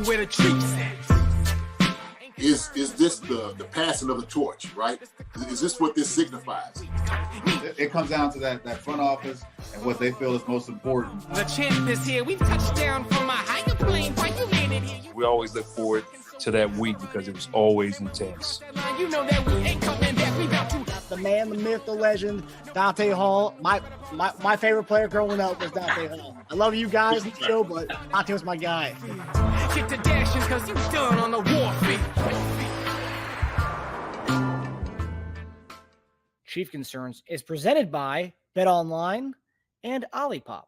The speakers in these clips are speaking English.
where the treats at. Is this the passing of the torch, right? Is this what this signifies? It comes down to that front office and what they feel is most important. The champ is here. We've touched down from a higher plane. Why you landed here? We always look forward to that week because it was always intense. You know that we ain't coming back. We about to. The man, the myth, the legend, Dante Hall. My favorite player growing up was Dante Hall. I love you guys in the show, but Dante was my guy. Get to dashing because you done on the warfare. Chief Concerns is presented by BetOnline and Olipop.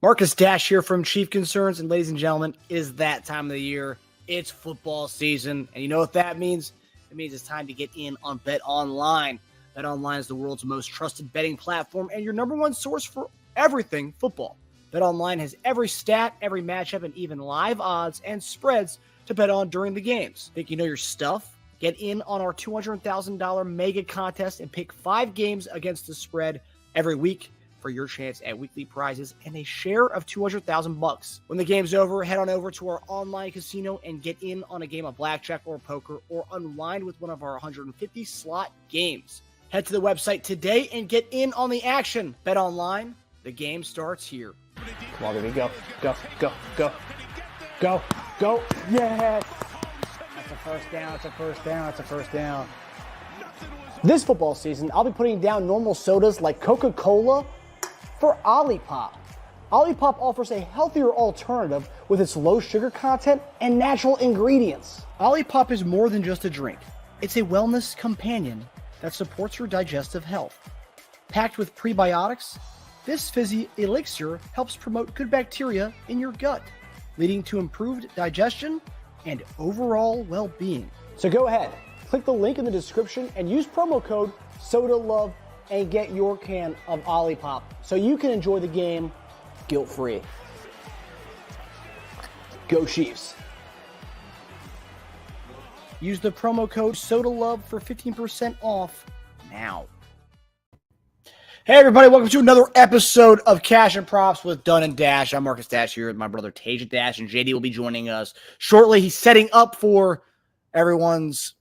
Marcus Dash here from Chief Concerns, and ladies and gentlemen, it is that time of the year. It's football season, and you know what that means? It means it's time to get in on BetOnline. BetOnline is the world's most trusted betting platform and your number one source for everything football. BetOnline has every stat, every matchup, and even live odds and spreads to bet on during the games. Think you know your stuff? Get in on our $200,000 mega contest and pick 5 games against the spread every week for your chance at weekly prizes and a share of $200,000. When the game's over, head on over to our online casino and get in on a game of blackjack or poker or unwind with one of our 150 slot games. Head to the website today and get in on the action. Bet online. The game starts here. Come on, baby. Go. Go. Go. Go. Go. Go. Yes. That's a first down. That's a first down. That's a first down. This football season, I'll be putting down normal sodas like Coca-Cola for Olipop. Olipop offers a healthier alternative with its low sugar content and natural ingredients. Olipop is more than just a drink. It's a wellness companion that supports your digestive health. Packed with prebiotics, this fizzy elixir helps promote good bacteria in your gut, leading to improved digestion and overall well-being. So go ahead, click the link in the description and use promo code SODALOVE and get your can of Olipop so you can enjoy the game guilt-free. Go Chiefs. Use the promo code SODALOVE for 15% off now. Hey everybody, welcome to another episode of Cash and Props with Dunn and Dash. I'm Marcus Dash here with my brother Teja Dash, and JD will be joining us shortly. He's setting up for everyone's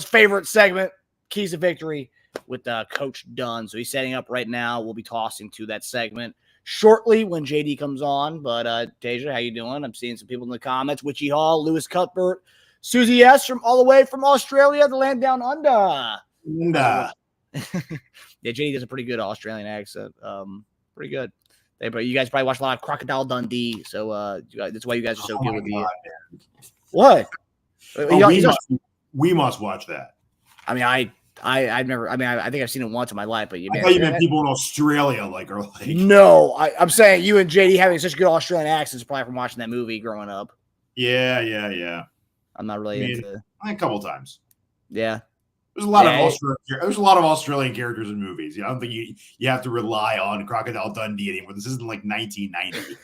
favorite segment, Keys to Victory, with Coach Dunn. So he's setting up right now. We'll be tossing to that segment shortly when JD comes on. But Teja, how you doing? I'm seeing some people in the comments. Witchy Hall, Lewis Cuthbert, Susie S. from all the way from Australia, the land down under. Yeah, JD does a pretty good Australian accent. Pretty good. But you guys probably watch a lot of Crocodile Dundee, so that's why you guys are so good with the. What? We must watch that. I mean, I've never. I mean, I think I've seen it once in my life, but I thought you meant people in Australia, like. No, I'm saying you and JD having such good Australian accents probably from watching that movie growing up. Yeah. I'm not really into. I think a couple times. Yeah. There's a lot of Australian characters in movies. I don't think you have to rely on Crocodile Dundee anymore. This isn't like 1990.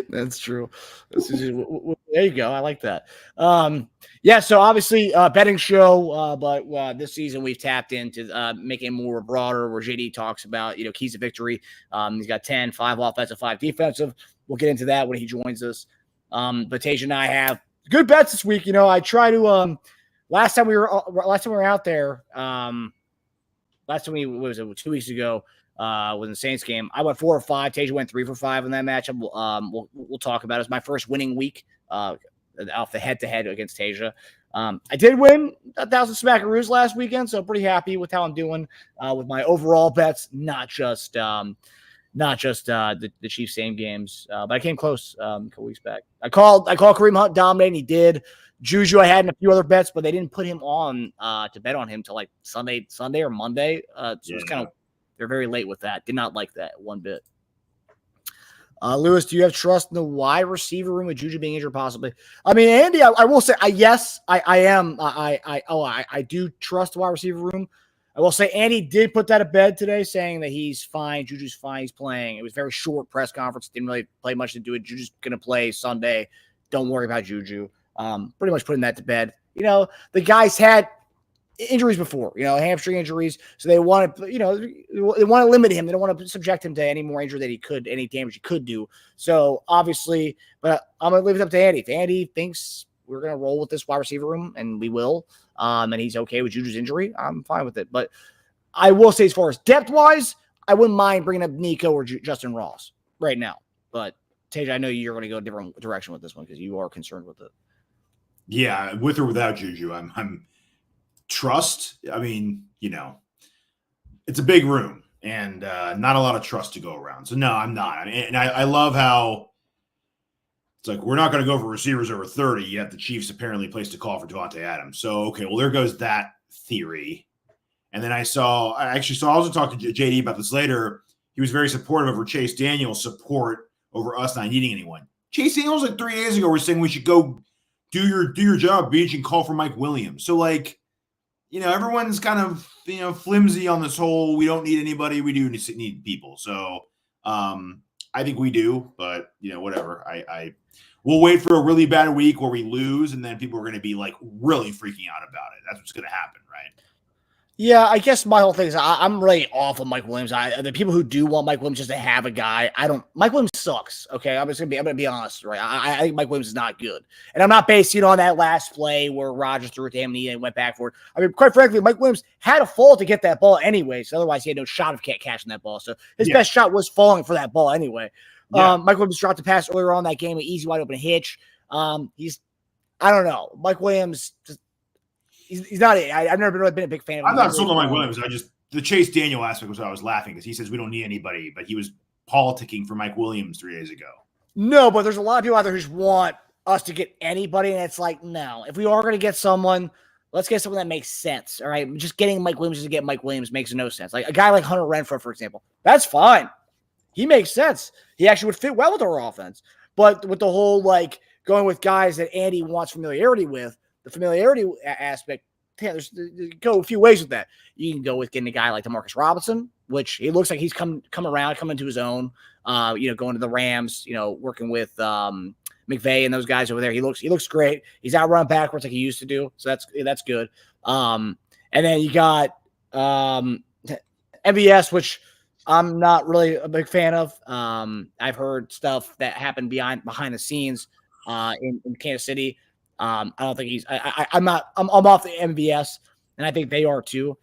That's true. There you go. I like that. Yeah. So obviously, betting show, but this season we've tapped into making it more broader, where JD talks about keys to victory. He's got 10, 5 offensive, 5 defensive. We'll get into that when he joins us. But Teja and I have good bets this week. I try to. Last time we were out there, last time what was it, 2 weeks ago, was the Saints game. I went 4 or 5. Teja went 3 for 5 in that matchup. We'll talk about it. It's my first winning week off the head-to-head against Teja. I did win 1,000 smackaroos last weekend, so I'm pretty happy with how I'm doing with my overall bets, not just the Chiefs same games. But I came close a couple weeks back. I called Kareem Hunt dominating. He did. Juju, I had in a few other bets, but they didn't put him on to bet on him till like Sunday or Monday. So it's kind of, they're very late with that. Did not like that one bit. Lewis, do you have trust in the wide receiver room with Juju being injured possibly? I mean, Andy, I will say, yes, I am. I do trust the wide receiver room. I will say Andy did put that to bed today, saying that he's fine. Juju's fine. He's playing. It was very short press conference. Didn't really play much to do it. Juju's going to play Sunday. Don't worry about Juju. Pretty much putting that to bed. The guys had injuries before, hamstring injuries. So they want to, they want to limit him. They don't want to subject him to any more injury that any damage he could do. So obviously, but I'm going to leave it up to Andy. If Andy thinks we're going to roll with this wide receiver room, and we will, and he's okay with Juju's injury, I'm fine with it. But I will say, as far as depth wise, I wouldn't mind bringing up Nico or Justin Ross right now. But Teja, I know you're going to go a different direction with this one because you are concerned with it. Yeah, with or without Juju, I'm trust. I mean, it's a big room and not a lot of trust to go around. So no, I'm not. And I love how it's like we're not going to go for receivers over 30. Yet the Chiefs apparently placed a call for Devontae Adams. So okay, well there goes that theory. And then I also talked to JD about this later. He was very supportive over Chase Daniel's support over us not needing anyone. Chase Daniels, like 3 days ago, was saying we should go do your job, Beach, and call for Mike Williams. So, everyone's kind of, flimsy on this whole, we don't need anybody, we do need people. So, I think we do, but, whatever. We'll wait for a really bad week where we lose, and then people are going to be, really freaking out about it. That's what's going to happen, right? Yeah, I guess my whole thing is I'm really off of Mike Williams. The people who do want Mike Williams just to have a guy, Mike Williams sucks. Okay, I'm gonna be honest, right? I think Mike Williams is not good, and I'm not basing it on that last play where Rodgers threw it to him and he went back for it. I mean, quite frankly, Mike Williams had a fall to get that ball anyway, so otherwise he had no shot of catching that ball. So his best shot was falling for that ball anyway. Yeah. Mike Williams dropped the pass earlier on that game, an easy wide open hitch. I don't know, Mike Williams. He's not. I've never really been a big fan of him. I'm not sold on Mike Williams. The Chase Daniel aspect was I was laughing because he says we don't need anybody, but he was politicking for Mike Williams 3 days ago. No, but there's a lot of people out there who just want us to get anybody, and it's like, no. If we are going to get someone, let's get someone that makes sense. All right, just getting Mike Williams to get Mike Williams makes no sense. Like a guy like Hunter Renfrow, for example, that's fine. He makes sense. He actually would fit well with our offense. But with the whole going with guys that Andy wants familiarity with. The familiarity aspect, go a few ways with that. You can go with getting a guy like DeMarcus Robinson, which he looks like he's coming to his own. Going to the Rams, working with McVay and those guys over there. He looks great. He's out running backwards like he used to do, so that's good. And then you got MVS, which I'm not really a big fan of. I've heard stuff that happened behind the scenes in Kansas City. I don't think I'm off the MVS, and I think they are too.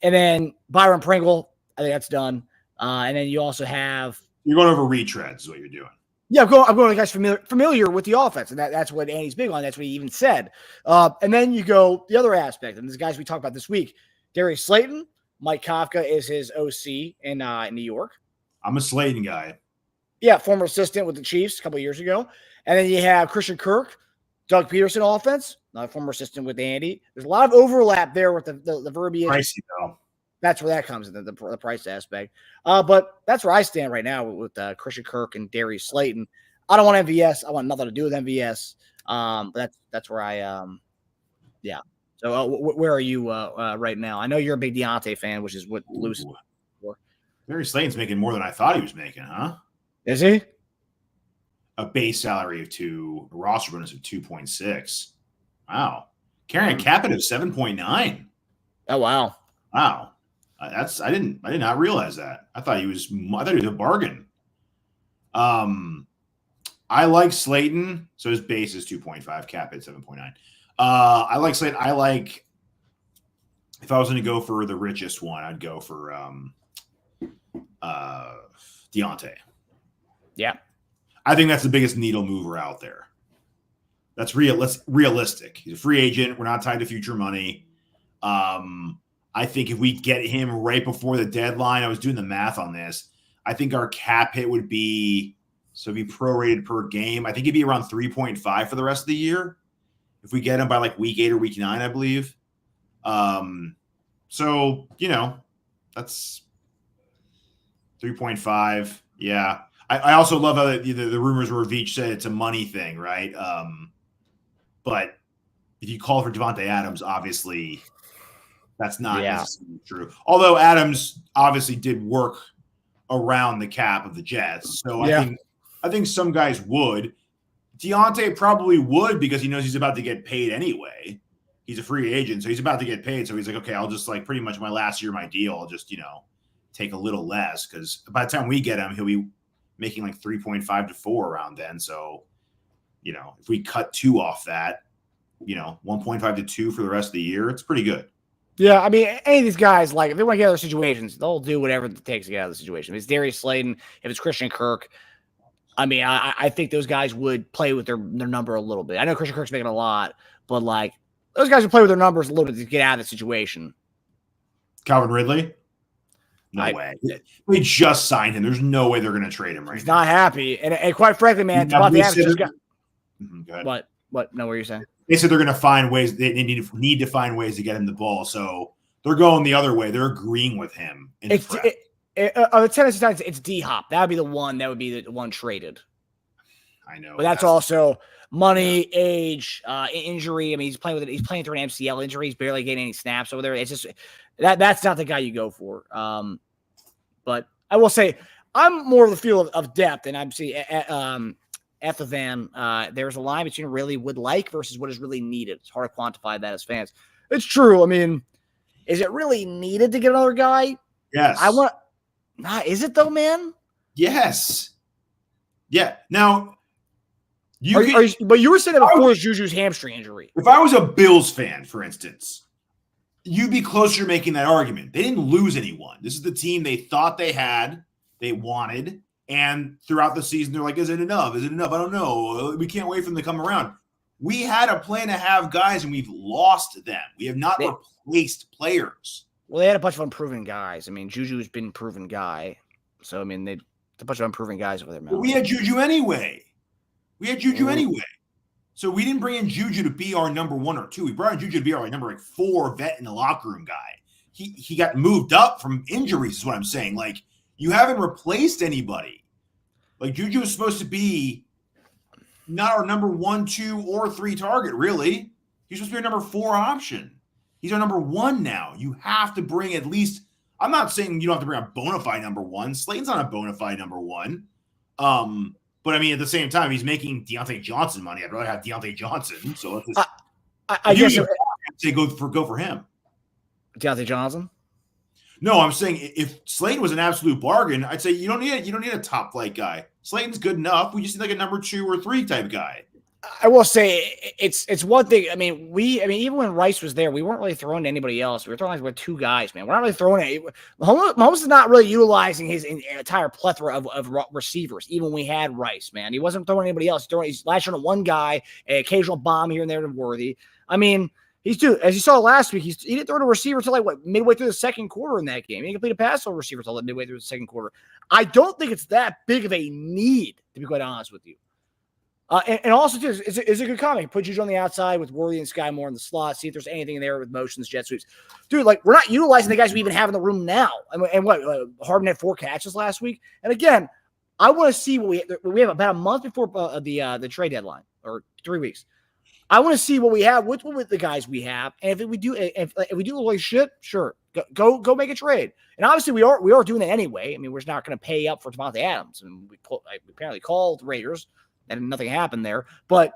And then Byron Pringle, I think that's done. And then you also have you're going over retreads is what you're doing. Yeah, I'm going to guys familiar with the offense, and that's what Andy's big on. That's what he even said. And then you go the other aspect, and these guys we talked about this week: Darius Slayton, Mike Kafka is his OC in New York. I'm a Slayton guy. Yeah, former assistant with the Chiefs a couple of years ago. And then you have Christian Kirk. Doug Peterson offense, not a former assistant with Andy. There's a lot of overlap there with the verbiage. Pricey, though. That's where that comes in, the price aspect. But that's where I stand right now with Christian Kirk and Darius Slayton. I don't want MVS. I want nothing to do with MVS. But that's where I yeah. So where are you right now? I know you're a big Deontay fan, which is what Lewis is for. Darius Slayton's making more than I thought he was making, huh? Is he? A base salary of 2, a roster bonus of 2.6. Wow. Carrying a cap hit of 7.9. Oh, wow. Wow. I did not realize that. I thought he was a bargain. I like Slayton. So his base is 2.5, cap hit 7.9. I like Slayton. If I was going to go for the richest one, I'd go for Deontay. Yeah. I think that's the biggest needle mover out there. That's realistic. He's a free agent. We're not tied to future money. I think if we get him right before the deadline, I was doing the math on this. I think our cap hit would be, so it'd be prorated per game. I think it'd be around 3.5 for the rest of the year. If we get him by week 8 or week 9, I believe. So, that's 3.5. Yeah. I also love how the rumors where Veach said it's a money thing, right? But if you call for Devontae Adams, obviously that's not necessarily true. Although Adams obviously did work around the cap of the Jets. So I think some guys would. Deontay probably would because he knows he's about to get paid anyway. he's a free agent, so he's about to get paid. So he's like, okay, I'll just like pretty much my last year, my deal, I'll just, take a little less because by the time we get him, he'll be making like 3.5 to 4 around then. So, if we cut 2 off that, 1.5 to 2 for the rest of the year, it's pretty good. Yeah, I mean, any of these guys, like, if they want to get out of their situations, they'll do whatever it takes to get out of the situation. If it's Darius Slayton, if it's Christian Kirk, I mean, I think those guys would play with their number a little bit. I know Christian Kirk's making a lot, but, like, those guys would play with their numbers a little bit to get out of the situation. Calvin Ridley? No way. We just signed him. There's no way they're going to trade him right now. He's not happy. And quite frankly, man, Go ahead. What? No, what were you saying? They said they're going to find ways. They need to find ways to get him the ball. So they're going the other way. They're agreeing with him. On the Tennessee Titans, it's D-Hop. That would be the one that would be the one traded. I know. But that's also money, age, injury. I mean, he's playing through an MCL injury. He's barely getting any snaps over there. It's just that's not the guy you go for. But I will say I'm more of the feel of depth, and I'm seeing Ethavan. There's a line between really would like versus what is really needed. It's hard to quantify that as fans. It's true. I mean, is it really needed to get another guy? Yes. Is it though, man? Yes. Yeah. Now, but you were saying that before Juju's hamstring injury. If I was a Bills fan, for instance, you'd be closer to making that argument. They didn't lose anyone. This is the team they thought they had, they wanted, and throughout the season, they're like, is it enough? Is it enough? I don't know. We can't wait for them to come around. We had a plan to have guys, and we've lost them. We have not replaced players. Well, they had a bunch of unproven guys. I mean, Juju's been a proven guy. So, I mean, a bunch of unproven guys over there, man. But we had Juju anyway. So we didn't bring in Juju to be our number 1 or 2. We brought in Juju to be our number 4 vet in the locker room guy. He got moved up from injuries is what I'm saying. Like, you haven't replaced anybody. Like, Juju is supposed to be not our number 1, 2, or 3 target, really. He's supposed to be our number 4 option. He's our number 1 now. You have to bring at least – I'm not saying you don't have to bring a bona fide number 1. Slayton's not a bona fide number 1. But, I mean, at the same time, he's making Deontay Johnson money. I'd rather have Deontay Johnson. So let's just I guess say go for him. Deontay Johnson? No, I'm saying if Slayton was an absolute bargain, I'd say you don't need a top flight guy. Slayton's good enough. We just need like a number 2 or 3 type guy. I will say it's one thing. I mean, even when Rice was there, we weren't really throwing to anybody else. We were throwing with 2 guys, man. We're not really throwing it. Mahomes is not really utilizing his entire plethora of receivers, even when we had Rice, man. He wasn't throwing anybody else. He's lashing on one guy, an occasional bomb here and there to Worthy. I mean, as you saw last week, he didn't throw to a receiver until midway through the second quarter in that game. He didn't complete a pass to a receiver until midway through the second quarter. I don't think it's that big of a need, to be quite honest with you. And also, too, it's a good comment. Put Juju on the outside with Worthy and Sky more in the slot. See if there's anything there with motions, jet sweeps. Dude, like, we're not utilizing the guys we even have in the room now. And Hardman had 4 catches last week. And again, I want to see what we have about a month before the trade deadline, or 3 weeks. I want to see what we have with the guys we have. And if we do like shit, sure, go make a trade. And obviously, we are doing that anyway. I mean, we're just not going to pay up for Devontae Adams. And we apparently called the Raiders. And nothing happened there. But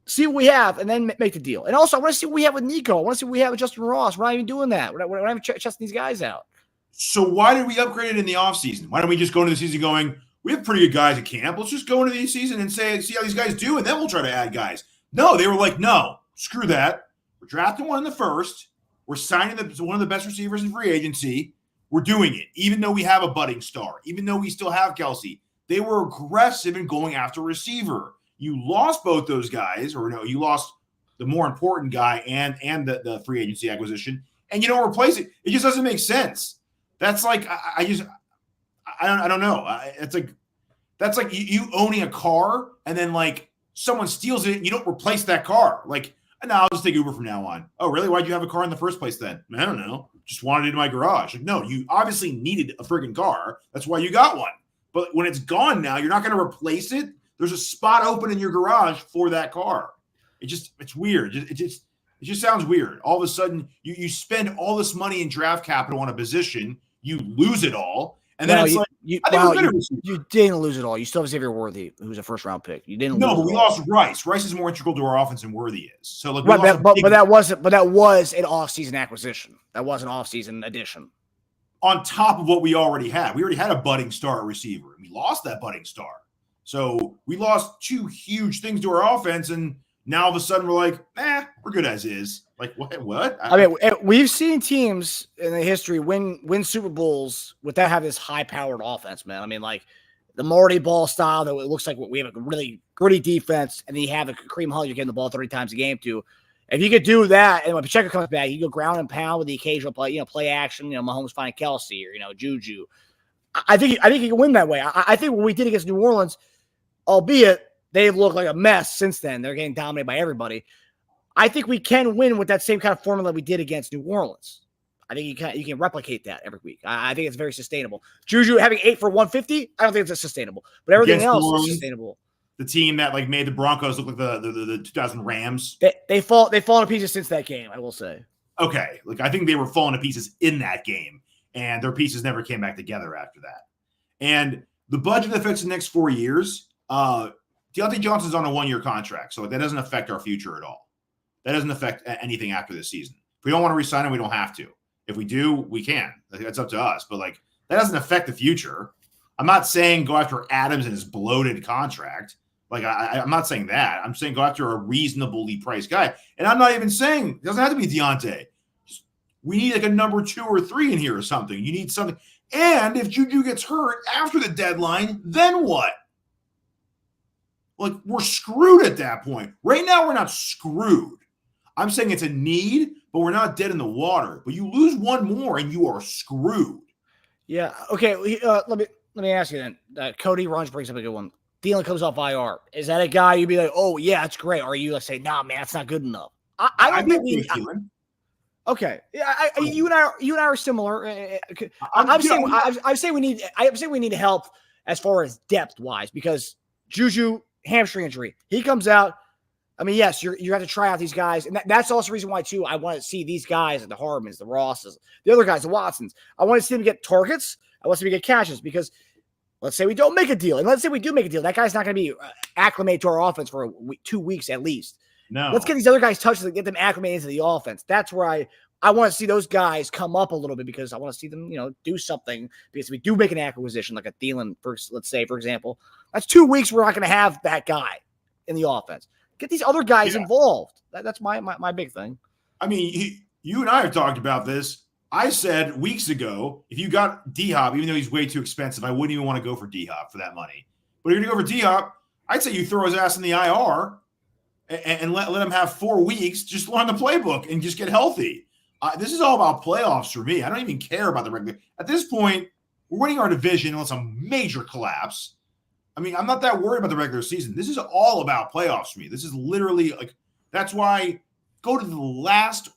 see what we have and then make the deal. And also, I want to see what we have with Nico. I want to see what we have with Justin Ross. We're not even doing that. We're not even testing these guys out. So why did we upgrade it in the offseason? Why don't we just go into the season going, we have pretty good guys at camp. Let's just go into the season and see how these guys do, and then we'll try to add guys. No, they were like, no, screw that. We're drafting one in the first. We're signing one of the best receivers in free agency. We're doing it, even though we have a budding star, even though we still have Kelsey. They were aggressive in going after receiver. You lost both those guys, or no, you lost the more important guy and the free agency acquisition, and you don't replace it. It just doesn't make sense. That's like I don't know. It's like that's like you owning a car and then like someone steals it and you don't replace that car. Like, no, I'll just take Uber from now on. Oh, really? Why'd you have a car in the first place then? I don't know. Just wanted it in my garage. Like, no, you obviously needed a friggin' car. That's why you got one. But when it's gone now, you're not going to replace it. There's a spot open in your garage for that car. It's weird. It just sounds weird. All of a sudden, you spend all this money in draft capital on a position, you lose it all, And then Well, it's you, like, you, I think well, we're better you, receiver. you didn't lose it all. You still have Xavier Worthy, who's a first-round pick. You didn't No, lose but it we all. lost Rice. Rice is more integral to our offense than Worthy is. So like, we Right, lost but that wasn't. But that was an off-season acquisition. That was an off-season addition. on top of what we already had. We already had a budding star receiver, and we lost that budding star. So we lost two huge things to our offense, and now all of a sudden we're like, we're good as is. Like, what? I mean, we've seen teams in the history win Super Bowls without having this high-powered offense, man. I mean, like the Marty Ball style, that it looks like we have a really gritty defense, and then you have a Kareem Hunt you're getting the ball 30 times a game to. If you could do that, and when Pacheco comes back, you go ground and pound with the occasional play action, Mahomes finding Kelsey or, Juju. I think you can win that way. I think what we did against New Orleans, albeit they've looked like a mess since then, they're getting dominated by everybody. I think we can win with that same kind of formula we did against New Orleans. I think you can replicate that every week. I think it's very sustainable. Juju having 8 for 150, I don't think it's sustainable, but everything else is sustainable. The team that like made the Broncos look like the 2000 Rams. They fall to pieces since that game, I will say. Okay, like I think they were falling to pieces in that game, and their pieces never came back together after that. And the budget affects the next 4 years. Deontay Johnson's on a 1-year contract, so that doesn't affect our future at all. That doesn't affect anything after this season. If we don't want to resign him, we don't have to. If we do, we can. That's up to us. But like that doesn't affect the future. I'm not saying go after Adams and his bloated contract. Like I'm not saying that. I'm saying go after a reasonably priced guy. And I'm not even saying it doesn't have to be Deontay. We need like a number 2 or 3 in here or something. You need something. And if Juju gets hurt after the deadline, then what? Like we're screwed at that point. Right now, we're not screwed. I'm saying it's a need, but we're not dead in the water. But you lose one more and you are screwed. Yeah. Okay. Let me ask you then. Cody Runge brings up a good one. Thielen comes off IR. Is that a guy you'd be like, oh yeah, that's great? Or are you like say, nah, man, that's not good enough? I don't think we. Okay. Yeah. You and I are similar. I'm saying we need help as far as depth wise because Juju hamstring injury. He comes out. I mean, yes, you have to try out these guys. And that's also the reason why, too, I want to see these guys, the Hardmans, the Rosses, the other guys, the Watsons. I want to see them get targets. I want to see them get catches because let's say we don't make a deal. And let's say we do make a deal. That guy's not going to be acclimated to our offense for 2 weeks at least. No. Let's get these other guys touches and get them acclimated into the offense. That's where I want to see those guys come up a little bit because I want to see them, do something. Because if we do make an acquisition like a Thielen, let's say, for example, that's 2 weeks we're not going to have that guy in the offense. Get these other guys involved. That's my big thing. I mean, you and I have talked about this. I said weeks ago, if you got D-Hop, even though he's way too expensive, I wouldn't even want to go for D-Hop for that money. But if you're going to go for D-Hop, I'd say you throw his ass in the IR and let him have 4 weeks, just learn the playbook and just get healthy. This is all about playoffs for me. I don't even care about the regular. At this point, we're winning our division unless a major collapse. I mean, I'm not that worried about the regular season. This is all about playoffs for me. This is literally like, that's why go to the last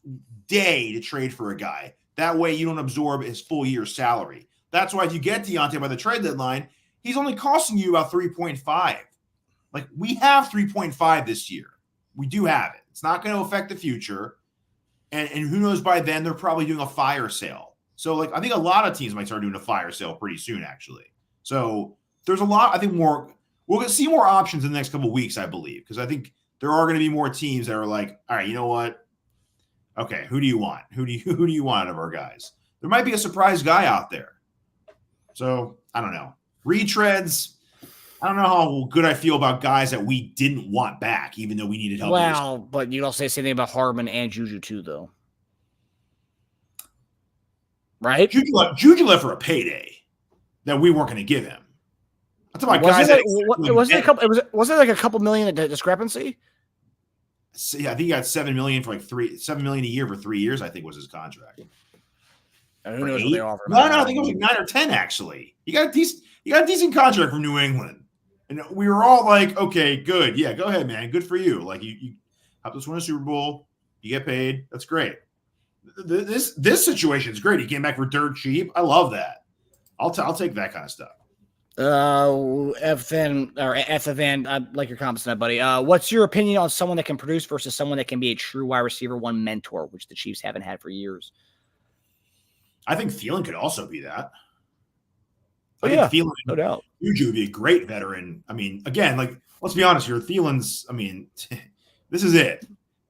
day to trade for a guy. That way you don't absorb his full year's salary. That's why if you get Deontay by the trade deadline, he's only costing you about 3.5. Like we have 3.5 this year. We do have it. It's not going to affect the future. And who knows, by then they're probably doing a fire sale. So like, I think a lot of teams might start doing a fire sale pretty soon, actually. So there's a lot, I think more, we'll see more options in the next couple of weeks, I believe, because I think there are going to be more teams that are like, all right, you know what? Okay, who do you want? Who do you want out of our guys? There might be a surprise guy out there. So I don't know. Retreads. I don't know how good I feel about guys that we didn't want back, even though we needed help. Well, but you don't say the same thing about Hardman and Juju too, though. Right? Juju left for a payday that we weren't going to give him. I'm talking about guys was it like a couple million discrepancy? See, I think he got $7 million for $7 million a year for 3 years, I think was his contract. And who knows what they offer? No, I think it was like 9 or 10 actually. You got a decent contract from New England. And we were all like, okay, good. Yeah, go ahead, man. Good for you. Like you helped us win a Super Bowl. You get paid. That's great. This situation is great. He came back for dirt cheap. I love that. I'll take that kind of stuff. FFN, I like your comments on that, buddy. What's your opinion on someone that can produce versus someone that can be a true wide receiver one mentor, which the Chiefs haven't had for years? I think Thielen could also be that. I think Thielen, no doubt. Juju would be a great veteran. I mean, again, like, let's be honest here. Thielen's, I mean, this is it.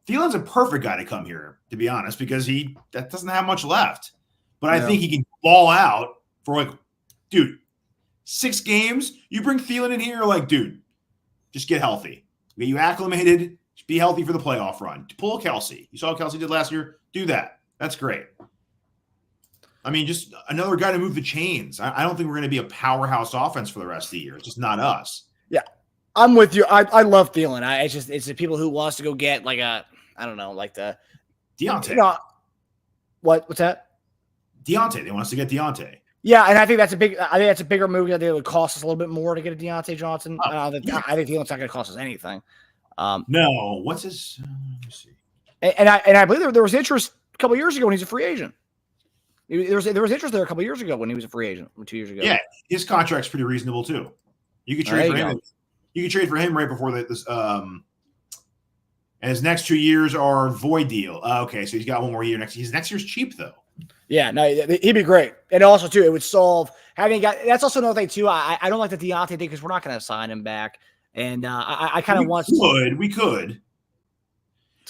Thielen's a perfect guy to come here, to be honest, because that doesn't have much left. But I think he can ball out for, like, dude, 6 games. You bring Thielen in here, you're like, dude, just get healthy. Get you acclimated. Just be healthy for the playoff run. Pull a Kelsey. You saw what Kelsey did last year. Do that. That's great. I mean, just another guy to move the chains. I don't think we're going to be a powerhouse offense for the rest of the year. It's just not us. Yeah, I'm with you. I love Thielen. It's the people who wants to go get like I don't know, like the Deontay. You know, what's that? Deontay. They want us to get Deontay. Yeah, and I think that's a bigger move. That it would cost us a little bit more to get a Deontay Johnson. I think Thielen's not going to cost us anything. No, what's his? Let me see. And I believe there was interest a couple years ago when he's a free agent. There was interest there a couple years ago when he was a free agent, 2 years ago. Yeah, his contract's pretty reasonable too. You could trade for him. You could trade for him right before this. And his next 2 years are void deal. Okay, so he's got 1 more year next. His next year's cheap though. Yeah, no, he'd be great. And also too, it would solve having got. That's also another thing too. I don't like the Deontay thing because we're not going to sign him back. And I kind of want. We could.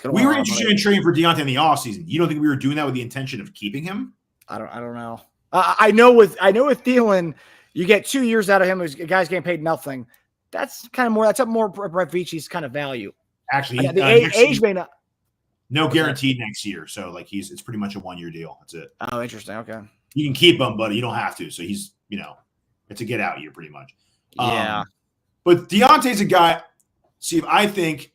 We were interested in trading for Deontay in the offseason. You don't think we were doing that with the intention of keeping him? I don't know. I know with Thielen, you get 2 years out of him. A guy's getting paid nothing. That's kind of more. That's up more Brett Veach's kind of value. Actually, the age may not. No guaranteed next year. So like it's pretty much a 1-year deal. That's it. Oh, interesting. Okay. You can keep him, but you don't have to. So he's it's a get out year pretty much. Yeah. But Deontay's a guy. See, I think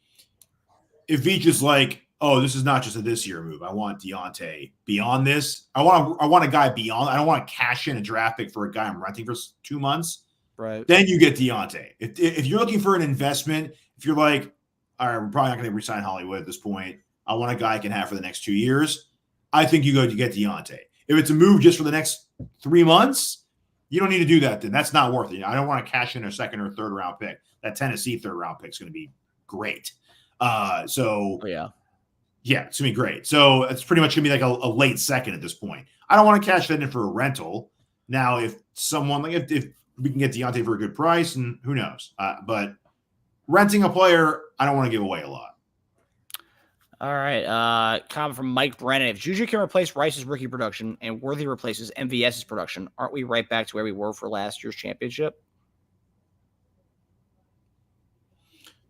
if Veach is like, oh, this is not just a this year move. I want Deontay beyond this. I want a guy beyond. I don't want to cash in a draft pick for a guy I'm renting for 2 months. Right. Then you get Deontay. If you're looking for an investment, if you're like, all right, we're probably not going to resign Hollywood at this point. I want a guy I can have for the next 2 years. I think you go to get Deontay. If it's a move just for the next 3 months, you don't need to do that. Then that's not worth it. I don't want to cash in a 2nd or 3rd round pick. That Tennessee 3rd round pick is going to be great. Yeah, it's going to be great. So it's pretty much going to be like a late 2nd at this point. I don't want to cash that in for a rental. Now, if someone like if we can get Deontay for a good price, and who knows, but renting a player, I don't want to give away a lot. All right. Comment from Mike Brennan. If Juju can replace Rice's rookie production and Worthy replaces MVS's production, aren't we right back to where we were for last year's championship?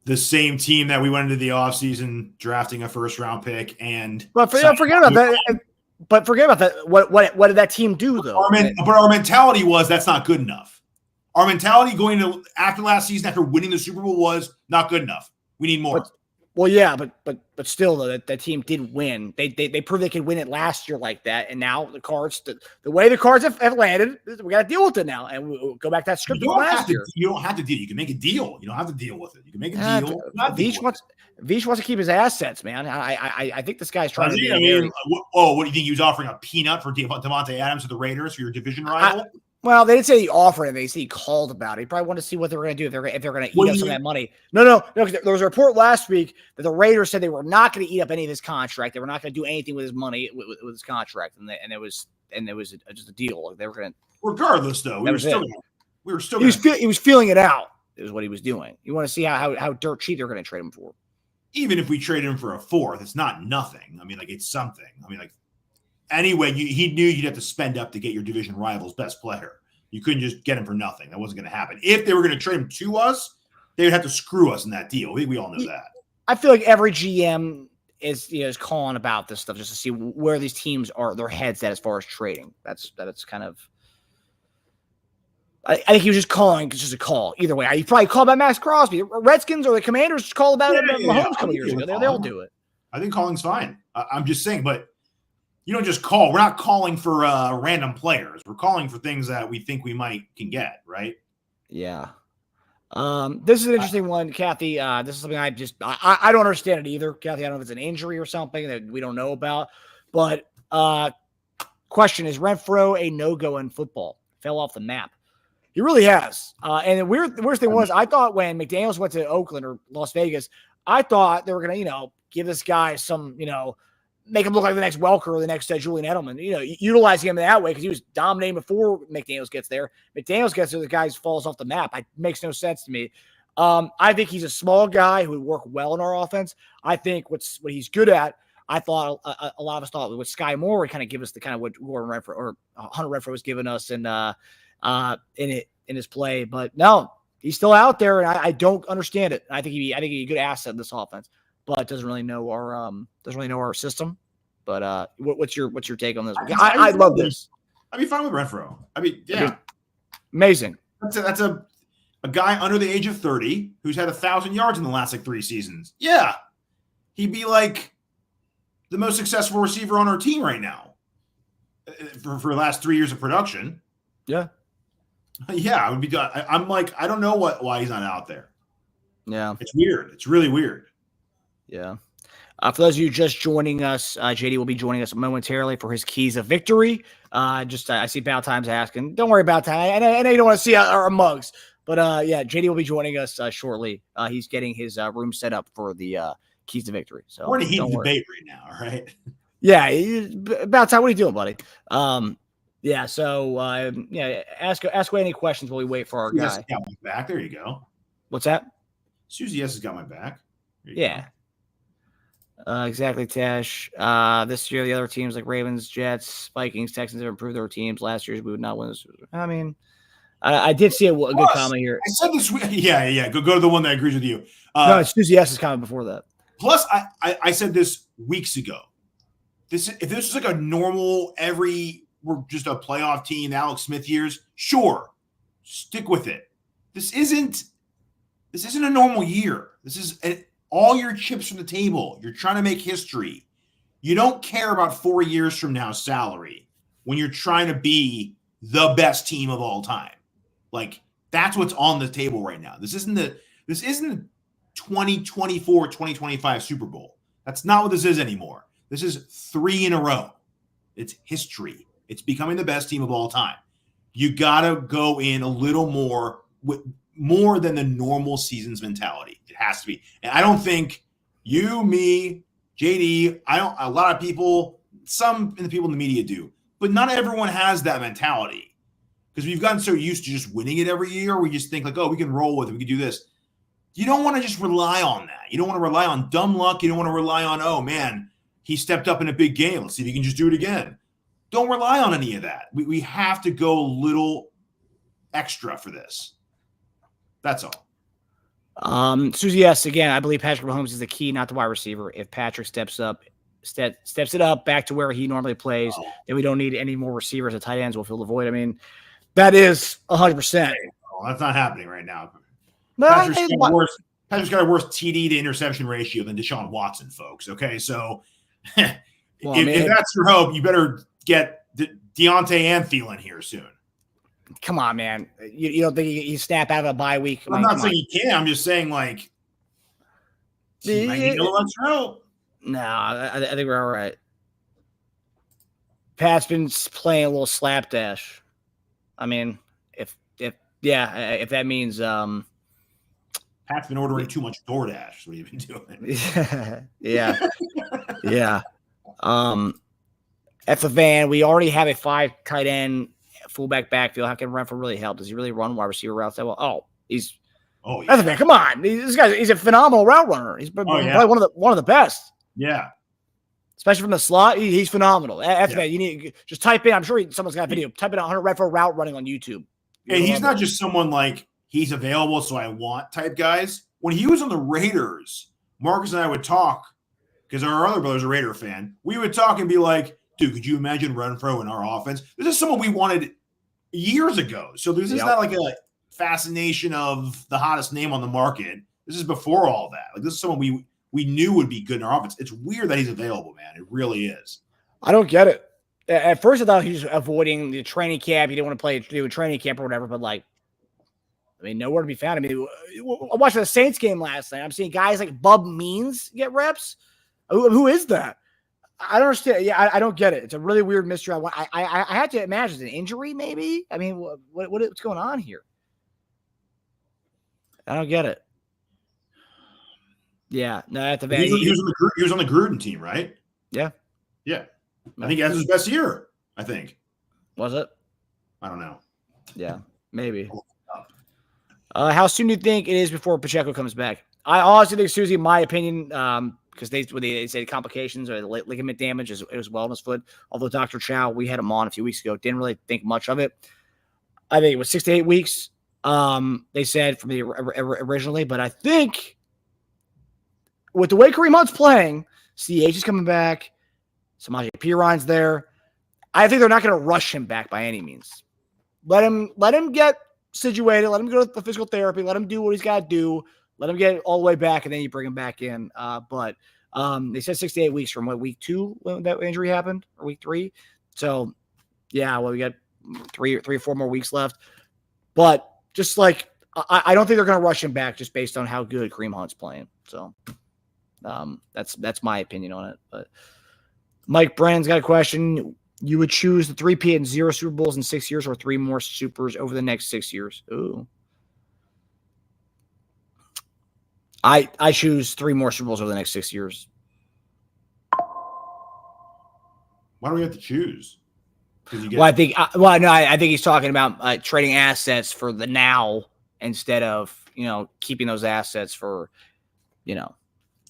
The same team that we went into the offseason drafting a 1st-round pick and – But forget about that. But forget about that. What did that team do, though? But our mentality was that's not good enough. Our mentality going to after last season, after winning the Super Bowl, was not good enough. We need more. Well, yeah, but still, though, that team did win. They proved they could win it last year like that, and now the cards, the way the cards have landed, we got to deal with it now, and we'll go back to that script from last year. You don't have to deal. You can make a deal. You don't have to deal with it. You can make a deal. Veach wants to keep his assets, man. I think this guy's trying to. What do you think he was offering a peanut for Devontae Adams to the Raiders for your division rival? Well, they didn't say he offered it. They said he called about it. He probably wanted to see what they were going to do if they're going to eat up some of that money. No. Because there was a report last week that the Raiders said they were not going to eat up any of his contract. They were not going to do anything with his money with his contract, and it was just a deal. They were going to. Regardless, though, we were still. He was feeling it out. Is what he was doing. You want to see how dirt cheap they're going to trade him for. Even if we traded him for a 4th, it's not nothing. I mean, like it's something. I mean, like. Anyway, he knew you'd have to spend up to get your division rival's best player. You couldn't just get him for nothing. That wasn't going to happen. If they were going to trade him to us, they would have to screw us in that deal. We all know that. I feel like every GM is calling about this stuff just to see where these teams are, their heads at as far as trading. That's kind of. I think he was just calling. It's just a call. Either way, he probably called about Max Crosby. Redskins or the Commanders called about it. Mahomes a couple years ago. They'll do it. I think calling's fine. I'm just saying, but. You don't just call. We're not calling for random players. We're calling for things that we think we can get, right? Yeah. This is an interesting one, Kathy. This is something I don't understand it either, Kathy. I don't know if it's an injury or something that we don't know about. But question, is Renfro a no-go in football? Fell off the map. He really has. And the worst thing was, I thought when McDaniels went to Oakland or Las Vegas, I thought they were going to, give this guy some, make him look like the next Welker or the next Julian Edelman. Utilizing him that way because he was dominating before McDaniels gets there. McDaniels gets there, the guy falls off the map. It makes no sense to me. I think he's a small guy who would work well in our offense. I think what he's good at, I thought a lot of us thought with Sky Moore, he kind of give us the kind of what Gordon Renfro or Hunter Renfro was giving us in his play. But no, he's still out there, and I don't understand it. I think he'd be a good asset in this offense, but doesn't really know our system. But what's your take on this? I love this. I'd be fine with Renfro. I mean, yeah, amazing. That's a guy under the age of 30 who's had 1,000 yards in the last 3 seasons. Yeah, he'd be like the most successful receiver on our team right now for the last 3 years of production. Yeah. Yeah, I would be. I'm like, I don't know why he's not out there. Yeah, it's weird. It's really weird. Yeah. For those of you just joining us, JD will be joining us momentarily for his keys of victory. I see Bout Time's asking. Don't worry about time. I know you don't want to see our mugs, but yeah, JD will be joining us shortly. He's getting his room set up for the keys to victory. So we're in a heated debate right now, all right? Yeah, Bout Time. What are you doing, buddy? Yeah. So yeah, ask away any questions while we wait for our guy. Yes, got my back. There you go. What's that? Susie S has got my back. Yeah. Exactly, Tash. This year, the other teams like Ravens, Jets, Vikings, Texans have improved their teams. Last year, we would not win this. I mean, I did see a good comment here. I said this week. Yeah. Go to the one that agrees with you. No, it's Susie S's comment before that. Plus, I said this weeks ago. If this was like a normal we're just a playoff team, Alex Smith years, sure, stick with it. This isn't a normal year. This is all your chips from the table. You're trying to make history. You don't care about 4 years from now salary when you're trying to be the best team of all time. Like, that's what's on the table right now. This isn't the 2024, 2025 Super Bowl. That's not what this is anymore. This is 3 in a row. It's history. It's becoming the best team of all time. You got to go in a little more than the normal season's mentality. It has to be. And I don't think you, me, JD, a lot of people, some of the people in the media do, but not everyone has that mentality because we've gotten so used to just winning it every year. We just think like, oh, we can roll with it. We can do this. You don't want to just rely on that. You don't want to rely on dumb luck. You don't want to rely on, oh man, he stepped up in a big game. Let's see if he can just do it again. Don't rely on any of that. We have to go a little extra for this. That's all. Susie, yes, again, I believe Patrick Mahomes is the key, not the wide receiver. If Patrick steps it up back to where he normally plays, then we don't need any more receivers. The tight ends will fill the void. I mean, that is 100%. Oh, that's not happening right now. No, Patrick's got a worse TD to interception ratio than Deshaun Watson, folks. Okay, so if that's your hope, you better get Deontay and Thielen here soon. Come on, man. You don't think you snap out of a bye week? I'm not saying you can. I'm just saying, like, he might need a little extra help. No, I think we're all right. Pat's been playing a little slapdash. I mean, if that means Pat's been ordering too much DoorDash. What have you been doing? Yeah. At the van, we already have a 5 tight end fullback backfield. How can Renfro really help? Does he really run wide receiver routes that well? At the van. Come on, this guy. He's a phenomenal route runner. He's probably one of the best. Yeah. Especially from the slot, he's phenomenal. After that, you need just type in. I'm sure someone's got a video. Type in 100 Renfro route running on YouTube. And he's not just someone like he's available, so I want type guys. When he was on the Raiders, Marcus and I would talk because our other brother's a Raider fan. We would talk and be like, dude, could you imagine Renfro in our offense? This is someone we wanted years ago. So this is not like a fascination of the hottest name on the market. This is before all that. Like, this is someone we knew would be good in our offense. It's weird that he's available, man. It really is. I don't get it. At first, I thought he was avoiding the training camp. He didn't want to do a training camp or whatever, but nowhere to be found. I watched the Saints game last night. I'm seeing guys like Bub Means get reps. Who is that? I don't understand. Yeah, I don't get it. It's a really weird mystery. I had to imagine an injury, maybe. I mean, what's going on here? I don't get it. Yeah, no, at the van. He was on the Gruden team, right? Yeah. Yeah. I think that's his best year, I think. Was it? I don't know. Yeah, maybe. How soon do you think it is before Pacheco comes back? I honestly think, Susie, in my opinion, because they say complications or ligament damage as well in his foot. Although Dr. Chow, we had him on a few weeks ago, didn't really think much of it. I think it was 6 to 8 weeks. They said from the originally, but I think with the way Kareem Hunt's playing, CH is coming back, Samaje Perine there. I think they're not going to rush him back by any means. Let him get situated. Let him go to the physical therapy. Let him do what he's got to do. Let him get all the way back, and then you bring him back in. But they said 6 to 8 weeks from week 2 when that injury happened, or week 3. So, yeah, well, we got three or 4 more weeks left. But just like I don't think they're going to rush him back just based on how good Kareem Hunt's playing. So that's my opinion on it. But Mike Brennan's got a question. You would choose the 3P and 0 Super Bowls in 6 years or 3 more Supers over the next 6 years? Ooh. I choose 3 more Super Bowls over the next 6 years. Why do we have to choose? I think he's talking about trading assets for the now instead of, keeping those assets for,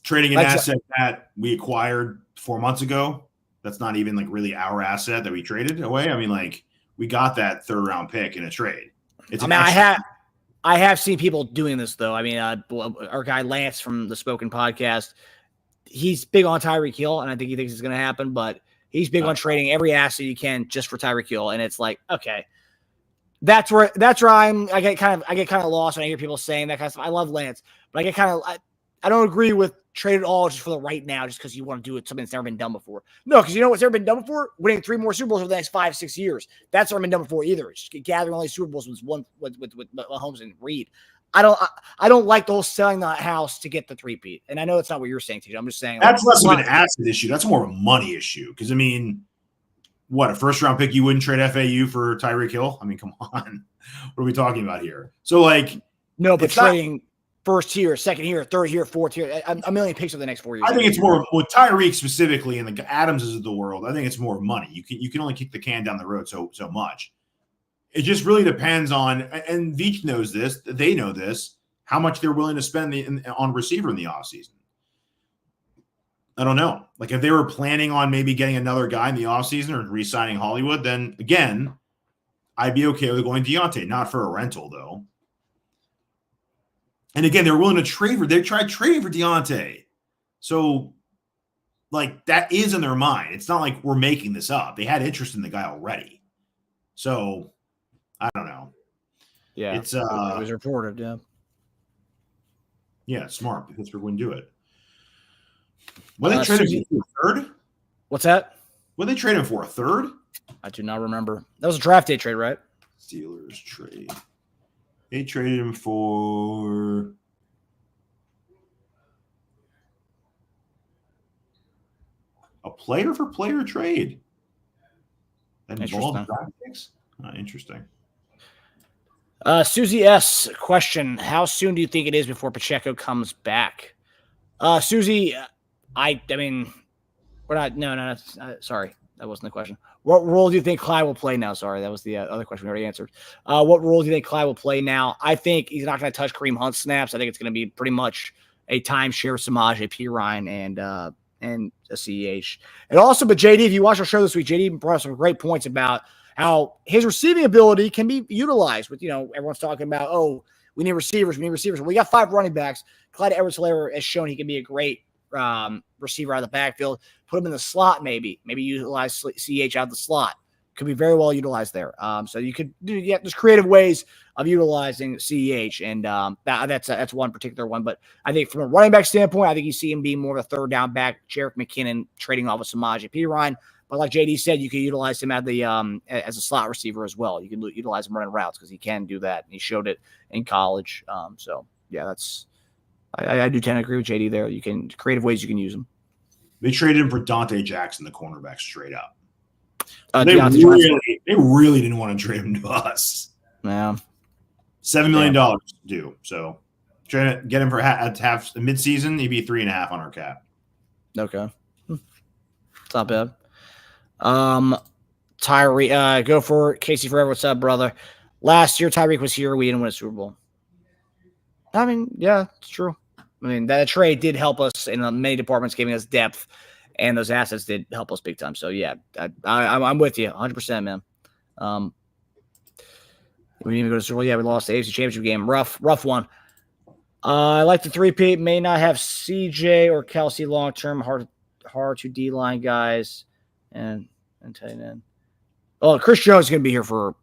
trading an asset that we acquired 4 months ago. That's not even like really our asset that we traded away. I mean, like we got that 3rd round pick in a trade. I have seen people doing this though. I mean, our guy Lance from the Spoken Podcast, he's big on Tyreek Hill, and I think he thinks it's going to happen. But he's big on trading every asset you can just for Tyreek Hill, and it's like, okay, that's where I get kind of lost when I hear people saying that kind of stuff. I love Lance, but I don't agree with trade it all just for the right now, just because you want to do it something that's never been done before. No, because you know what's never been done before? Winning 3 more Super Bowls over the next 5-6 years. That's never been done before either. It's just gathering all these Super Bowls with Mahomes and Reed. I don't like the whole selling the house to get the 3-peat. And I know that's not what you're saying, Teja. I'm just saying that's less of an asset issue. That's more of a money issue. Because I mean, what, a 1st round pick you wouldn't trade FAU for Tyreek Hill? I mean, come on. What are we talking about here? So like, no, but trading first year, second year, third year, fourth year, a million picks over the next 4 years. I think it's more with Tyreek specifically and the Adamses of the world. I think it's more money. You can only kick the can down the road so much. It just really depends on, and Veach knows this, they know this, how much they're willing to spend on receiver in the offseason. I don't know. Like if they were planning on maybe getting another guy in the offseason or re-signing Hollywood, then again, I'd be okay with going Deontay, not for a rental though. And again, they're willing to trade they tried trading for Deontay. So, like, that is in their mind. It's not like we're making this up. They had interest in the guy already. So, I don't know. Yeah. It was reported, yeah. Yeah, smart. Pittsburgh wouldn't do it. What they traded for a 3rd? What's that? What they traded for a 3rd? I do not remember. That was a draft day trade, right? Steelers trade. They traded him for a player for player trade. That involved draft picks? Interesting. Susie S. question: how soon do you think it is before Pacheco comes back? Susie, I mean, we're not. No. Sorry, that wasn't the question. What role do you think Clyde will play now? Sorry, that was the other question we already answered. What role do you think Clyde will play now? I think he's not going to touch Kareem Hunt snaps. I think it's going to be pretty much a timeshare with Samaje Perine and a CEH. And also, but JD, if you watch our show this week, JD brought up some great points about how his receiving ability can be utilized. With everyone's talking about, we need receivers. Well, we got 5 running backs. Clyde Edwards-Helaire has shown he can be a great receiver out of the backfield. Put him in the slot, maybe utilize CH out of the slot. Could be very well utilized there. So you could there's creative ways of utilizing CEH, and that's one particular one. But I think from a running back standpoint, I think you see him being more of a 3rd down back. Jerick McKinnon trading off with Samaje Perine. But like JD said, you can utilize him as a slot receiver as well. You can utilize him running routes because he can do that. And he showed it in college. So yeah, I do tend to agree with JD there. You can creative ways you can use him. They traded him for Dante Jackson, the cornerback, straight up. They really didn't want to trade him to us. Yeah, $7 million due. So trying to get him for half midseason, he'd be 3.5 on our cap. Okay, it's not bad. Tyreek, go for Casey Forever. What's up, brother? Last year, Tyreek was here. We didn't win a Super Bowl. I mean, yeah, it's true. I mean, that trade did help us in many departments, giving us depth, and those assets did help us big time. So, yeah, I'm with you 100%, man. We didn't even go to Super Bowl. Yeah, we lost the AFC Championship game. Rough one. I like the 3P. May not have CJ or Kelsey long term. Hard to D-line guys and tight end. Oh, Chris Jones is going to be here for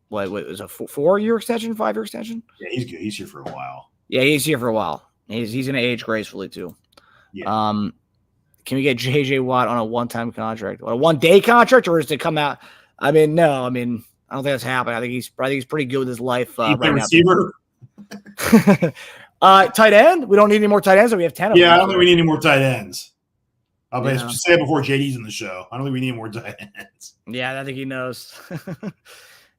what is a 4-year extension, 5-year extension? Yeah, he's good. He's here for a while. Yeah, he's here for a while. He's going to age gracefully too. Yeah. Can we get JJ Watt on a one-time contract, a 1-day contract, or is it come out? I mean, no. I mean, I don't think that's happening. I think he's pretty good with his life right now. Receiver. Tight end. We don't need any more tight ends. So we have 10 of them. Yeah, I don't think we need any more tight ends. I'll Yeah. say it before JD's in the show. I don't think we need more tight ends. Yeah, I think he knows.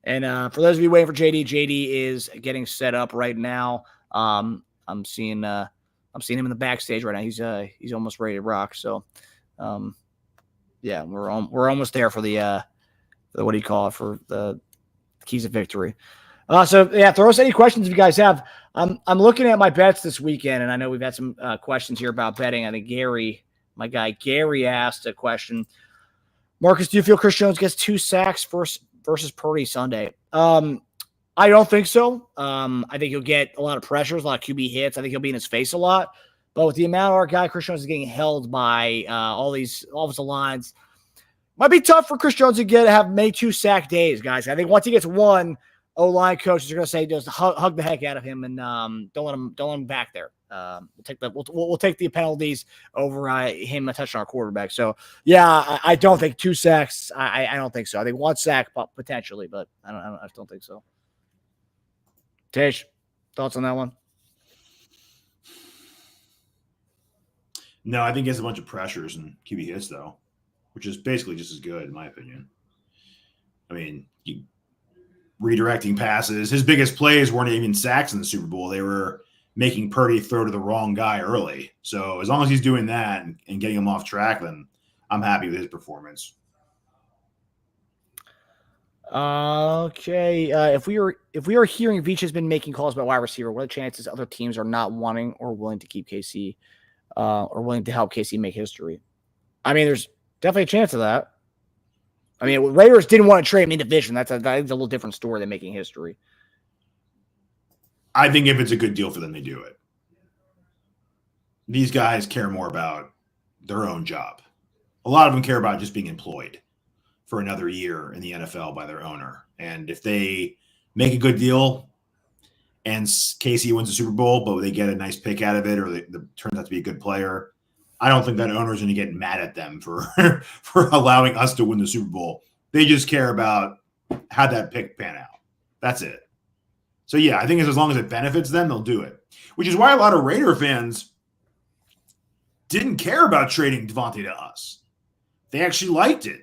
And for those of you waiting for JD is getting set up right now. I'm seeing him in the backstage right now. He's almost ready to rock. So, yeah, we're almost there for the what do you call it, for the keys of victory. So yeah, throw us any questions if you guys have. I'm looking at my bets this weekend, and I know we've had some questions here about betting. I think my guy Gary asked a question. Marcus, do you feel Chris Jones gets 2 sacks versus Purdy Sunday? I don't think so. I think he'll get a lot of pressures, a lot of QB hits. I think he'll be in his face a lot. But with the amount of our guy Chris Jones is getting held by all these offensive lines, might be tough for Chris Jones to have maybe 2 sack days, guys. I think once he gets one, O-line coaches are going to say just hug the heck out of him and don't let him back there. We'll take the penalties over him touching our quarterback. So yeah, I don't think 2 sacks. I don't think so. I think 1 sack potentially, but I don't think so. Tej, thoughts on that one? No, I think he has a bunch of pressures and QB hits though, which is basically just as good in my opinion. I mean, redirecting passes. His biggest plays weren't even sacks in the Super Bowl. They were making Purdy throw to the wrong guy early. So as long as he's doing that and getting him off track, then I'm happy with his performance. Okay. If we are hearing Veach has been making calls about wide receiver, what are the chances other teams are not wanting or willing to keep KC or willing to help KC make history? I mean, there's definitely a chance of that. I mean, Raiders didn't want to trade him in division. That's a little different story than making history. I think if it's a good deal for them, they do it. These guys care more about their own job. A lot of them care about just being employed for another year in the NFL by their owner. And if they make a good deal and KC wins the Super Bowl, but they get a nice pick out of it, or turns out to be a good player, I don't think that owner is going to get mad at them for allowing us to win the Super Bowl. They just care about how that pick pan out. That's it. So, yeah, I think as long as it benefits them, they'll do it, which is why a lot of Raider fans didn't care about trading Devontae to us. They actually liked it.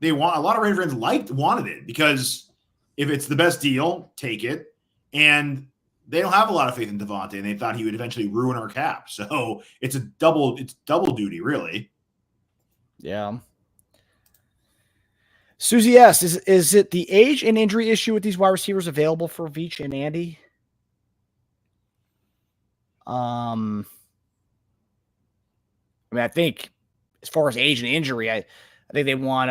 A lot of Raider fans wanted it because if it's the best deal, take it. And they don't have a lot of faith in Devontae, and they thought he would eventually ruin our cap. So it's double duty, really. Yeah. Susie S, is it the age and injury issue with these wide receivers available for Veach and Andy? I mean, I think as far as age and injury, I think they want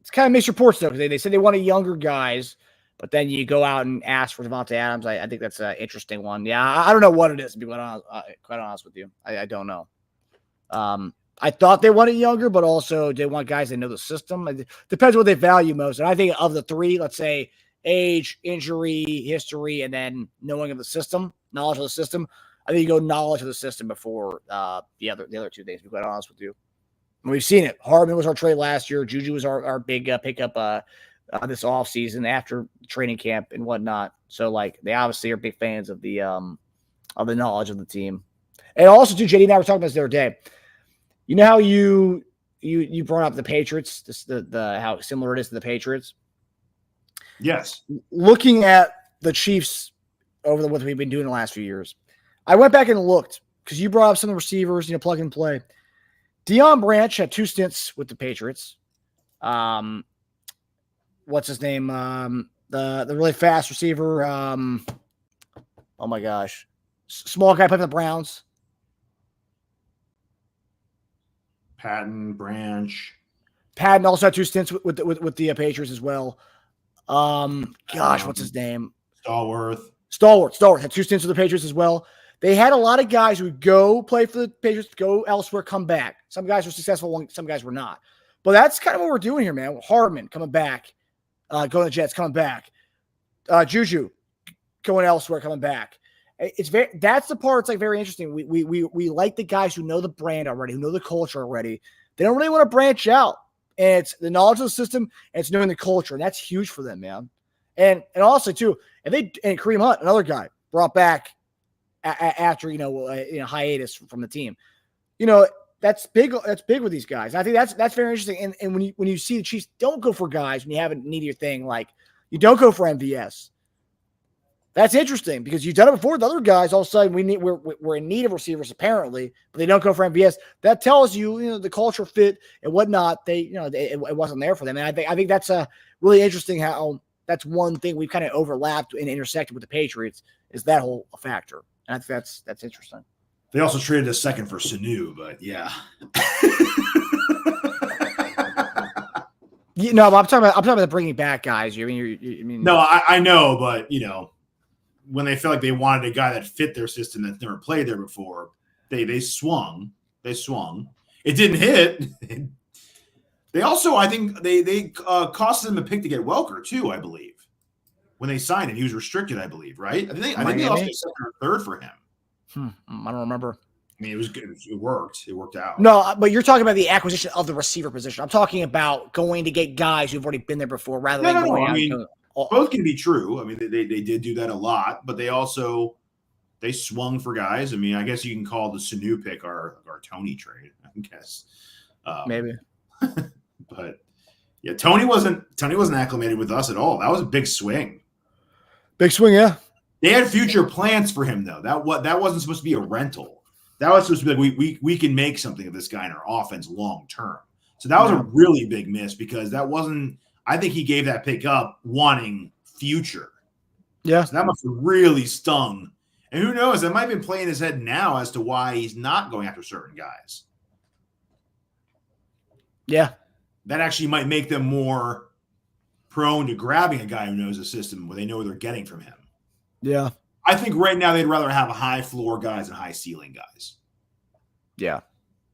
it's kind of mixed reports though, because they said they wanted younger guys. But then you go out and ask for Devontae Adams. I think that's an interesting one. Yeah, I don't know what it is, to be quite honest with you. I don't know. I thought they wanted younger, but also they want guys that know the system. It depends what they value most. And I think of the 3, let's say age, injury, history, and then knowing of the system, knowledge of the system, I think you go knowledge of the system before the other 2 things, to be quite honest with you. And we've seen it. Hardman was our trade last year. Juju was our big pickup this offseason after training camp and whatnot. So, like, they obviously are big fans of the knowledge of the team. And also, too, JD and I were talking about this the other day. You know how you brought up the Patriots, the how similar it is to the Patriots? Yes. Looking at the Chiefs over what we've been doing the last few years, I went back and looked because you brought up some of the receivers, plug and play. Deion Branch had 2 stints with the Patriots. What's his name? The really fast receiver. Oh my gosh, small guy playing for the Browns. Patton, Branch. Patton also had 2 stints with the Patriots as well. What's his name? Stallworth had 2 stints with the Patriots as well. They had a lot of guys who would go play for the Patriots, go elsewhere, come back. Some guys were successful, some guys were not. But that's kind of what we're doing here, man. Hardman coming back, going to the Jets, coming back. Juju going elsewhere, coming back. That's the part that's like very interesting. We like the guys who know the brand already, who know the culture already. They don't really want to branch out. And it's the knowledge of the system, and it's knowing the culture, and that's huge for them, man. And also too, and Kareem Hunt, another guy brought back after hiatus from the team. That's big. That's big with these guys. I think that's very interesting. And when you see the Chiefs don't go for guys when you have a needier thing, like you don't go for MVS. That's interesting because you've done it before with other guys. All of a sudden, we're in need of receivers apparently, but they don't go for MVS. That tells you, the culture fit and whatnot. It wasn't there for them. And I think that's a really interesting how that's one thing we've kind of overlapped and intersected with the Patriots is that whole factor. And I think that's interesting. They also traded a second for Sanu, but yeah. But I'm talking about the bringing back guys. No, I know, but when they felt like they wanted a guy that fit their system that's never played there before, they swung. It didn't hit. They also, I think, they costed them a pick to get Welker too. I believe when they signed him, he was restricted. I believe, right? I think they lost a second or third for him. I don't remember. I mean, it was good. It worked. It worked out. No, but you're talking about the acquisition of the receiver position. I'm talking about going to get guys who've already been there before, rather than going out. I mean, both can be true. I mean, they did do that a lot, but they swung for guys. I mean, I guess you can call the Sanu pick our Tony trade. I guess maybe. But yeah, Tony wasn't acclimated with us at all. That was a big swing. Big swing, yeah. They had future plans for him though. That wasn't supposed to be a rental. That was supposed to be like we can make something of this guy in our offense long term. So that was a really big miss because that wasn't. I think he gave that pick up wanting future. Yeah, so that must have really stung. And who knows? That might have been playing in his head now as to why he's not going after certain guys. Yeah, that actually might make them more prone to grabbing a guy who knows the system where they know what they're getting from him. Yeah. I think right now they'd rather have a high floor guys and high ceiling guys. Yeah.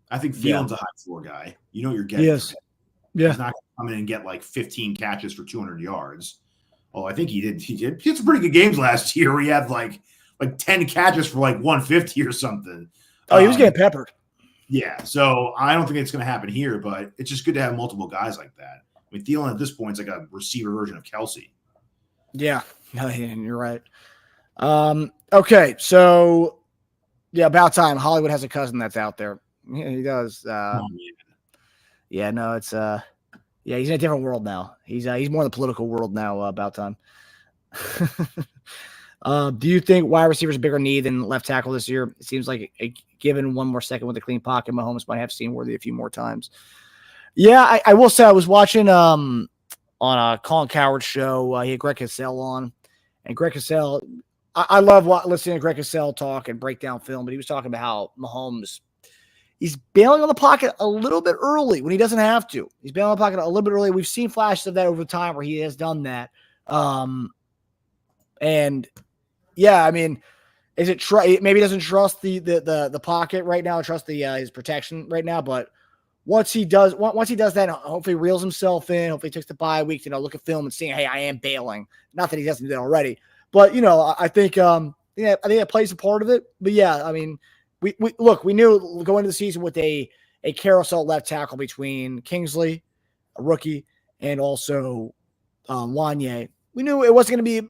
I think Thielen's a high floor guy. You know what you're getting. Yes. Yeah. He's not going to come in and get like 15 catches for 200 yards. Oh, I think he did. He had some pretty good games last year where he had like 10 catches for like 150 or something. Oh, he was getting peppered. Yeah. So I don't think it's going to happen here, but it's just good to have multiple guys like that. I mean, Thielen at this point is like a receiver version of Kelsey. Yeah. No, you're right. Okay, so yeah, about time. Hollywood has a cousin that's out there. Yeah, he does. Yeah, no, it's he's in a different world now. He's more in the political world now. About time. Do you think wide receivers a bigger need than left tackle this year? It seems like given one more second with a clean pocket, Mahomes might have seen Worthy a few more times. Yeah, I will say I was watching on a Colin Cowherd show. He had Greg Cosell on, and Greg Cosell. I love listening to Greg Cosell talk and break down film, but he was talking about how Mahomes, he's bailing on the pocket a little bit early when he doesn't have to. He's bailing on the pocket a little bit early. We've seen flashes of that over time where he has done that. And yeah, I mean, is it maybe he doesn't trust the pocket right now, trust his protection right now, but once he does that, hopefully reels himself in, hopefully takes the bye week to look at film and seeing, hey, I am bailing. Not that he doesn't do that already. But, I think I think that plays a part of it. But, yeah, I mean, we knew going into the season with a carousel left tackle between Kingsley, a rookie, and also Wanye. We knew it wasn't going to be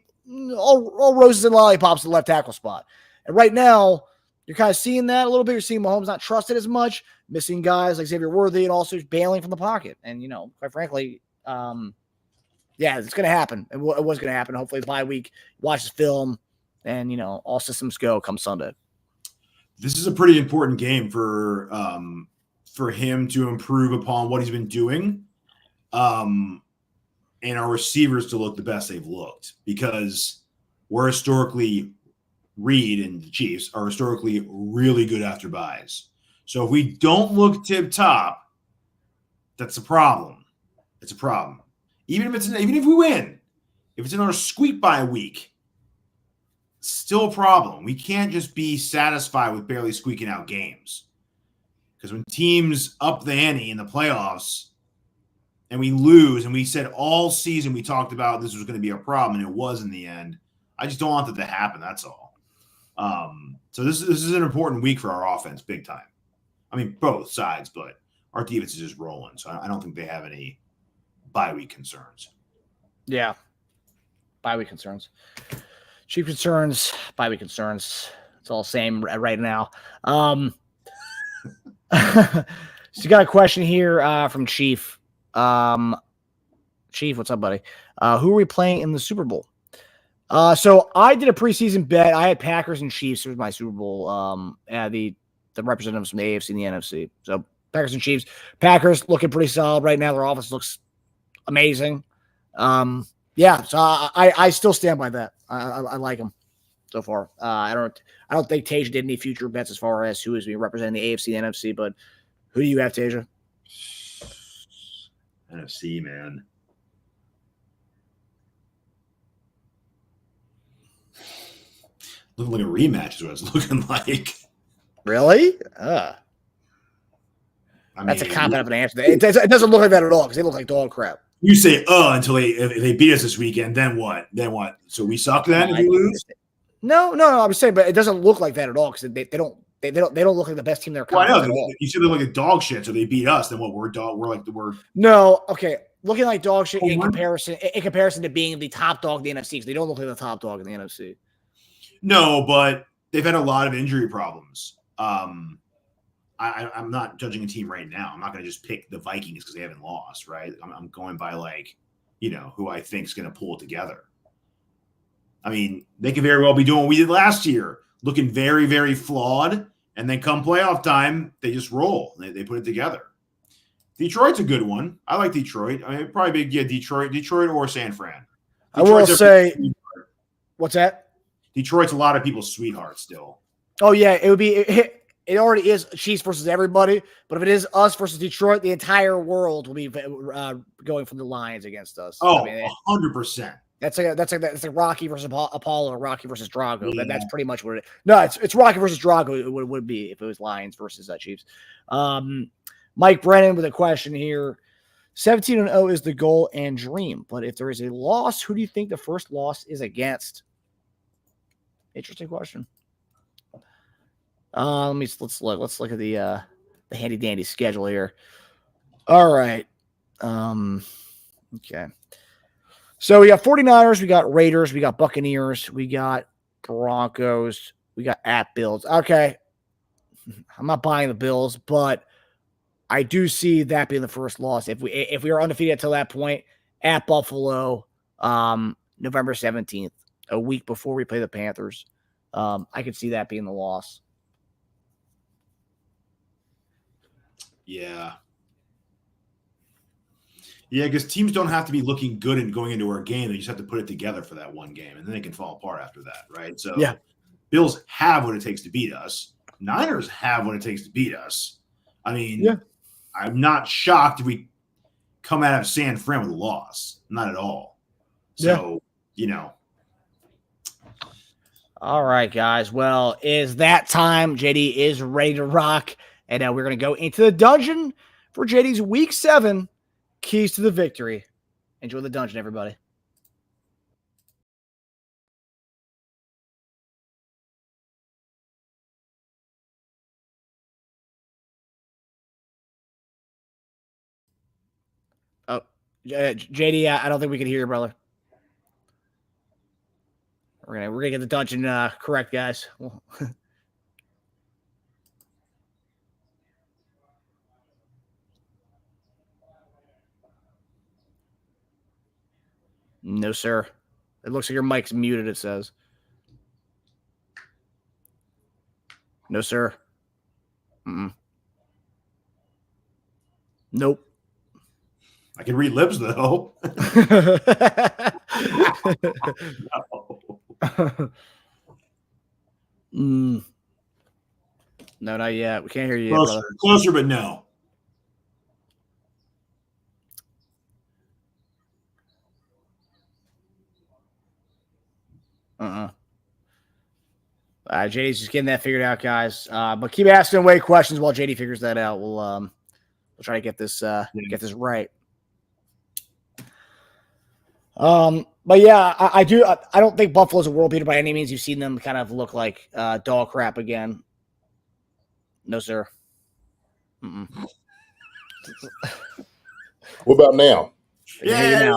all roses and lollipops at the left tackle spot. And right now, you're kind of seeing that a little bit. You're seeing Mahomes not trusted as much, missing guys like Xavier Worthy and also bailing from the pocket. And, quite frankly, yeah, it's going to happen. It was going to happen. Hopefully, the bye week, watch the film, and, all systems go come Sunday. This is a pretty important game for him to improve upon what he's been doing. and our receivers to look the best they've looked, because we're historically, Reed and the Chiefs are historically really good after buys. So if we don't look tip top, that's a problem. It's a problem. Even if we win, if it's in our squeak by week, still a problem. We can't just be satisfied with barely squeaking out games. Because when teams up the ante in the playoffs and we lose, and we said all season we talked about this was going to be a problem, and it was in the end, I just don't want that to happen. That's all. So this is an important week for our offense, big time. I mean, both sides, but our defense is just rolling. So I don't think they have any bye week concerns. Yeah. Bye week concerns. Chief concerns, bye week concerns. It's all the same right now. So you got a question here from Chief. Chief, what's up, buddy? Who are we playing in the Super Bowl? So I did a preseason bet. I had Packers and Chiefs. It was my Super Bowl. The representatives from the AFC and the NFC. So Packers and Chiefs. Packers looking pretty solid right now. Their offense looks amazing. Yeah. So I still stand by that. I like them so far. I don't think Teja did any future bets as far as who is being representing the AFC and NFC. But who do you have, Teja? NFC, man. Looking like a rematch is what it's looking like. Really? That's a cop out of an answer. It doesn't look like that at all because they look like dog crap. You say until if they beat us this weekend, then what? Then what? So we suck then if we lose? No. I was saying, but it doesn't look like that at all because they don't look like the best team in their conference. Well, I know. At all. You said they look like dog shit, so they beat us. Then what? We're like the word. No, okay. Looking like dog shit in comparison to being the top dog in the NFC, because they don't look like the top dog in the NFC. No, but they've had a lot of injury problems. I'm not judging a team right now. I'm not going to just pick the Vikings because they haven't lost, right? I'm going by who I think is going to pull it together. I mean, they could very well be doing what we did last year, looking very, very flawed, and then come playoff time, they just roll. They put it together. Detroit's a good one. I like Detroit. I mean, probably Detroit or San Fran. I will say, what's that? Detroit's a lot of people's sweetheart still. Oh yeah, it would be. It already is Chiefs versus everybody, but if it is us versus Detroit, the entire world will be going from the Lions against us. Oh, 100%. That's like Rocky versus Apollo or Rocky versus Drago. Yeah. That's pretty much what it is. No, it's Rocky versus Drago. It would be if it was Lions versus Chiefs. Mike Brennan with a question here. 17-0 is the goal and dream, but if there is a loss, who do you think the first loss is against? Interesting question. Let's look at the handy dandy schedule here. All right. Okay. So we got 49ers, we got Raiders, we got Buccaneers, we got Broncos, we got at Bills. Okay. I'm not buying the Bills, but I do see that being the first loss. If we are undefeated until that point, at Buffalo, November 17th, a week before we play the Panthers, I could see that being the loss. Yeah. Yeah, because teams don't have to be looking good and going into our game. They just have to put it together for that one game, and then they can fall apart after that, right? So yeah, Bills have what it takes to beat us. Niners have what it takes to beat us. I mean, yeah. I'm not shocked if we come out of San Fran with a loss. Not at all. So, All right, guys. Well, is that time? JD is ready to rock. And now we're going to go into the dungeon for JD's Week 7 keys to the victory. Enjoy the dungeon, everybody. Oh, JD, I don't think we can hear you, brother. We're gonna get the dungeon correct, guys. No, sir. It looks like your mic's muted, it says. No, sir. Mm-mm. Nope. I can read lips though. No, not yet. We can't hear you yet, Closer, brother. closer, but no. JD's just getting that figured out, guys. But keep asking away questions while JD figures that out. We'll try to get this right. But yeah, I do. I don't think Buffalo's a world beater by any means. You've seen them kind of look like dog crap again. No, sir. What about now? Yeah,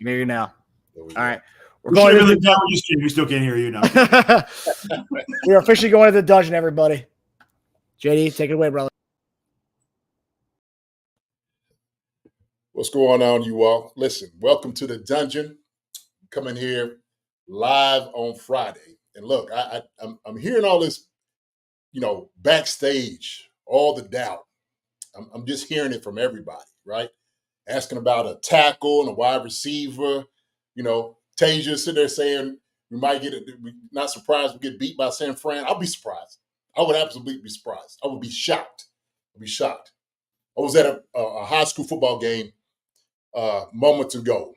maybe now. All right. We're going to the we still can't hear you now. We're officially going to the dungeon, everybody. JD, take it away, brother. What's going on, you all? Listen, welcome to the dungeon. Coming here live on Friday. And look, I'm hearing all this, backstage, all the doubt. I'm just hearing it from everybody, right? Asking about a tackle and a wide receiver. Teja sitting there saying we might get it. Not surprised we get beat by San Fran. I'll be surprised. I would absolutely be surprised. I would be shocked. I'd be shocked. I was at a high school football game moments ago,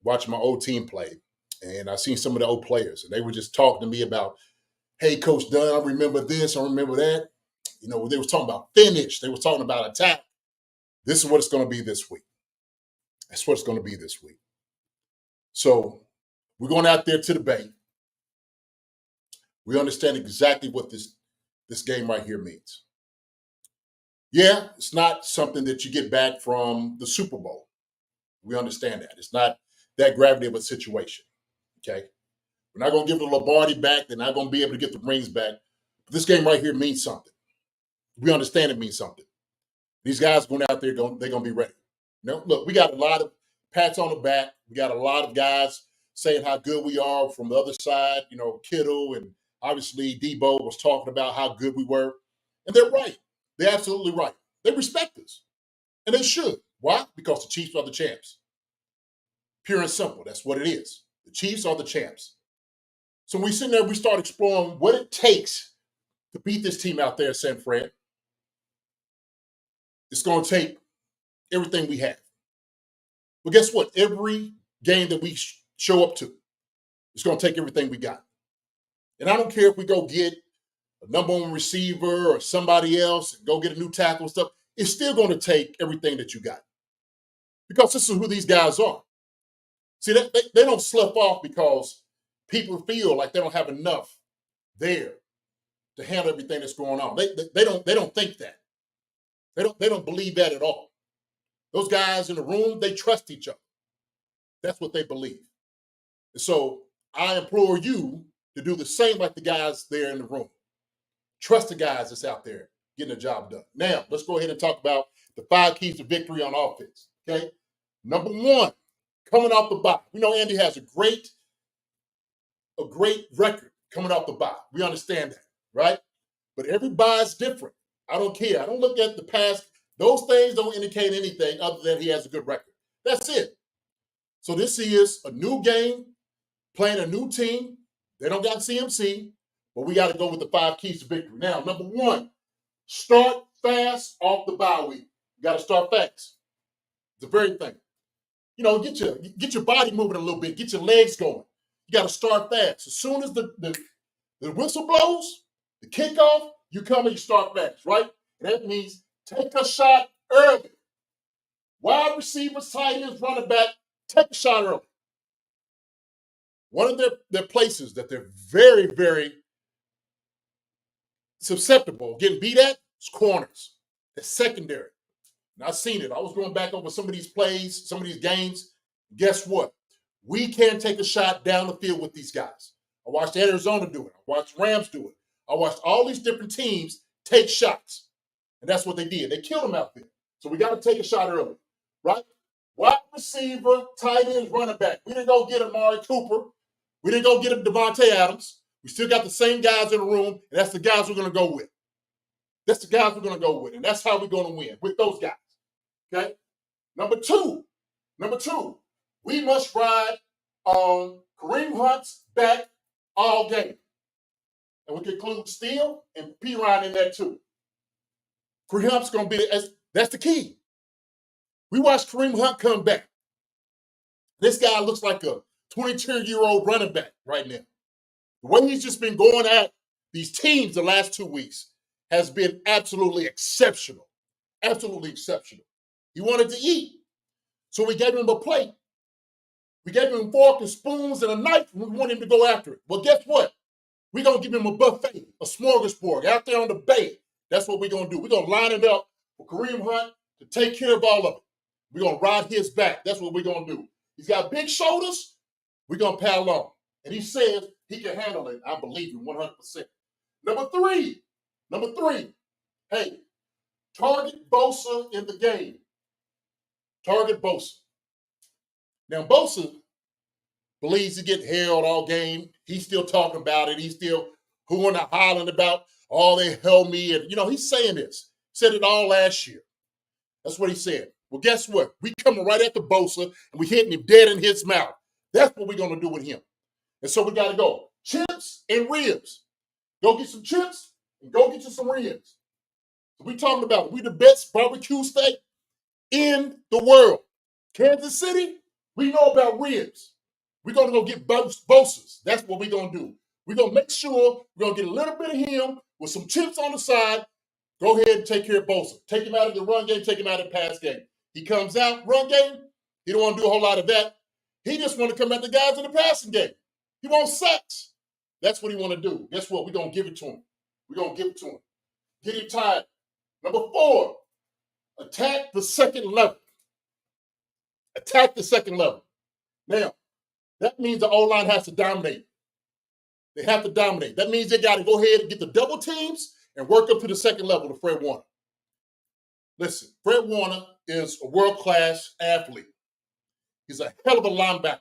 watching my old team play, and I seen some of the old players, and they were just talking to me about, hey, Coach Dunn, I remember this, I remember that. They was talking about finish. They were talking about attack. This is what it's going to be this week. That's what it's going to be this week. So we're going out there to the Bay. We understand exactly what this game right here means. Yeah, it's not something that you get back from the Super Bowl. We understand that. It's not that gravity of a situation, okay? We're not going to give the Lombardi back. They're not going to be able to get the rings back. But this game right here means something. We understand it means something. These guys going out there, they're going to be ready. Look, we got a lot of pats on the back. We got a lot of guys saying how good we are from the other side. Kittle and obviously Debo was talking about how good we were. And they're right. They're absolutely right. They respect us. And they should. Why? Because the Chiefs are the champs. Pure and simple. That's what it is. The Chiefs are the champs. So when we sit there, we start exploring what it takes to beat this team out there in San Fran. It's going to take everything we have. But guess what? Every game that we show up to, it's going to take everything we got. And I don't care if we go get a number one receiver or somebody else and go get a new tackle and stuff. It's still going to take everything that you got. Because this is who these guys are. See, they don't slough off because people feel like they don't have enough there to handle everything that's going on. They don't think that. They don't believe that at all. Those guys in the room, they trust each other. That's what they believe. And so I implore you to do the same like the guys there in the room. Trust the guys that's out there getting the job done. Now, let's go ahead and talk about the 5 keys to victory on offense. Okay? Number 1, coming off the bye. We know Andy has a great record coming off the bye. We understand that, right? But every bye is different. I don't care. I don't look at the past. Those things don't indicate anything other than he has a good record. That's it. So this is a new game, playing a new team. They don't got CMC, but we got to go with the 5 keys to victory. Now, number 1, start fast off the bye week. You got to start fast. It's the very thing. Get your body moving a little bit. Get your legs going. You got to start fast. As soon as the whistle blows, the kickoff, you come and you start fast, right? And that means take a shot early. Wide receivers, tight ends, running back, take a shot early. One of their places that they're very, very susceptible getting beat at is corners. It's secondary. And I've seen it. I was going back over some of these plays, some of these games. Guess what? We can take a shot down the field with these guys. I watched Arizona do it. I watched Rams do it. I watched all these different teams take shots. And that's what they did. They killed them out there. So we got to take a shot early, right? Wide receiver, tight ends, running back. We didn't go get Amari Cooper. We didn't go get Devontae Adams. We still got the same guys in the room, and that's the guys we're going to go with. That's the guys we're going to go with, and that's how we're going to win, with those guys, okay? Number 2, Number two, we must ride on Kareem Hunt's back all game. And we can include Steele and P-Ryan in that too. Kareem Hunt's going to be, that's the key. We watched Kareem Hunt come back. This guy looks like a 22-year-old running back right now. The way he's just been going at these teams the last 2 weeks has been absolutely exceptional. Absolutely exceptional. He wanted to eat, so we gave him a plate. We gave him fork and spoons and a knife, and we want him to go after it. Well, guess what? We're going to give him a buffet, a smorgasbord out there on the bay. That's what we're going to do. We're going to line it up for Kareem Hunt to take care of all of it. We're going to ride his back. That's what we're going to do. He's got big shoulders. We're going to pile on. And he says he can handle it. I believe him 100%. Number three, hey, target Bosa in the game. Target Bosa. Now, Bosa believes he get held all game. He's still talking about it. He's still hooing and hollering about, oh, they held me. And, he's saying this. Said it all last year. That's what he said. Well, guess what? We coming right at the Bosa, and we hitting him dead in his mouth. That's what we're going to do with him. And so we got to go. Chips and ribs. Go get some chips and go get you some ribs. We talking about it. We the best barbecue steak in the world. Kansas City, we know about ribs. We're going to go get Bosa's. That's what we're going to do. We're going to make sure we're going to get a little bit of him with some chips on the side. Go ahead and take care of Bosa. Take him out of the run game. Take him out of the pass game. He comes out, run game. He don't want to do a whole lot of that. He just want to come at the guys in the passing game. He wants sacks. That's what he want to do. Guess what? We're going to give it to him. We're going to give it to him. Get him tired. Number 4, attack the second level. Attack the second level. Now, that means the O-line has to dominate. They have to dominate. That means they got to go ahead and get the double teams and work up to the second level to Fred Warner. Listen, Fred Warner is a world-class athlete. He's a hell of a linebacker.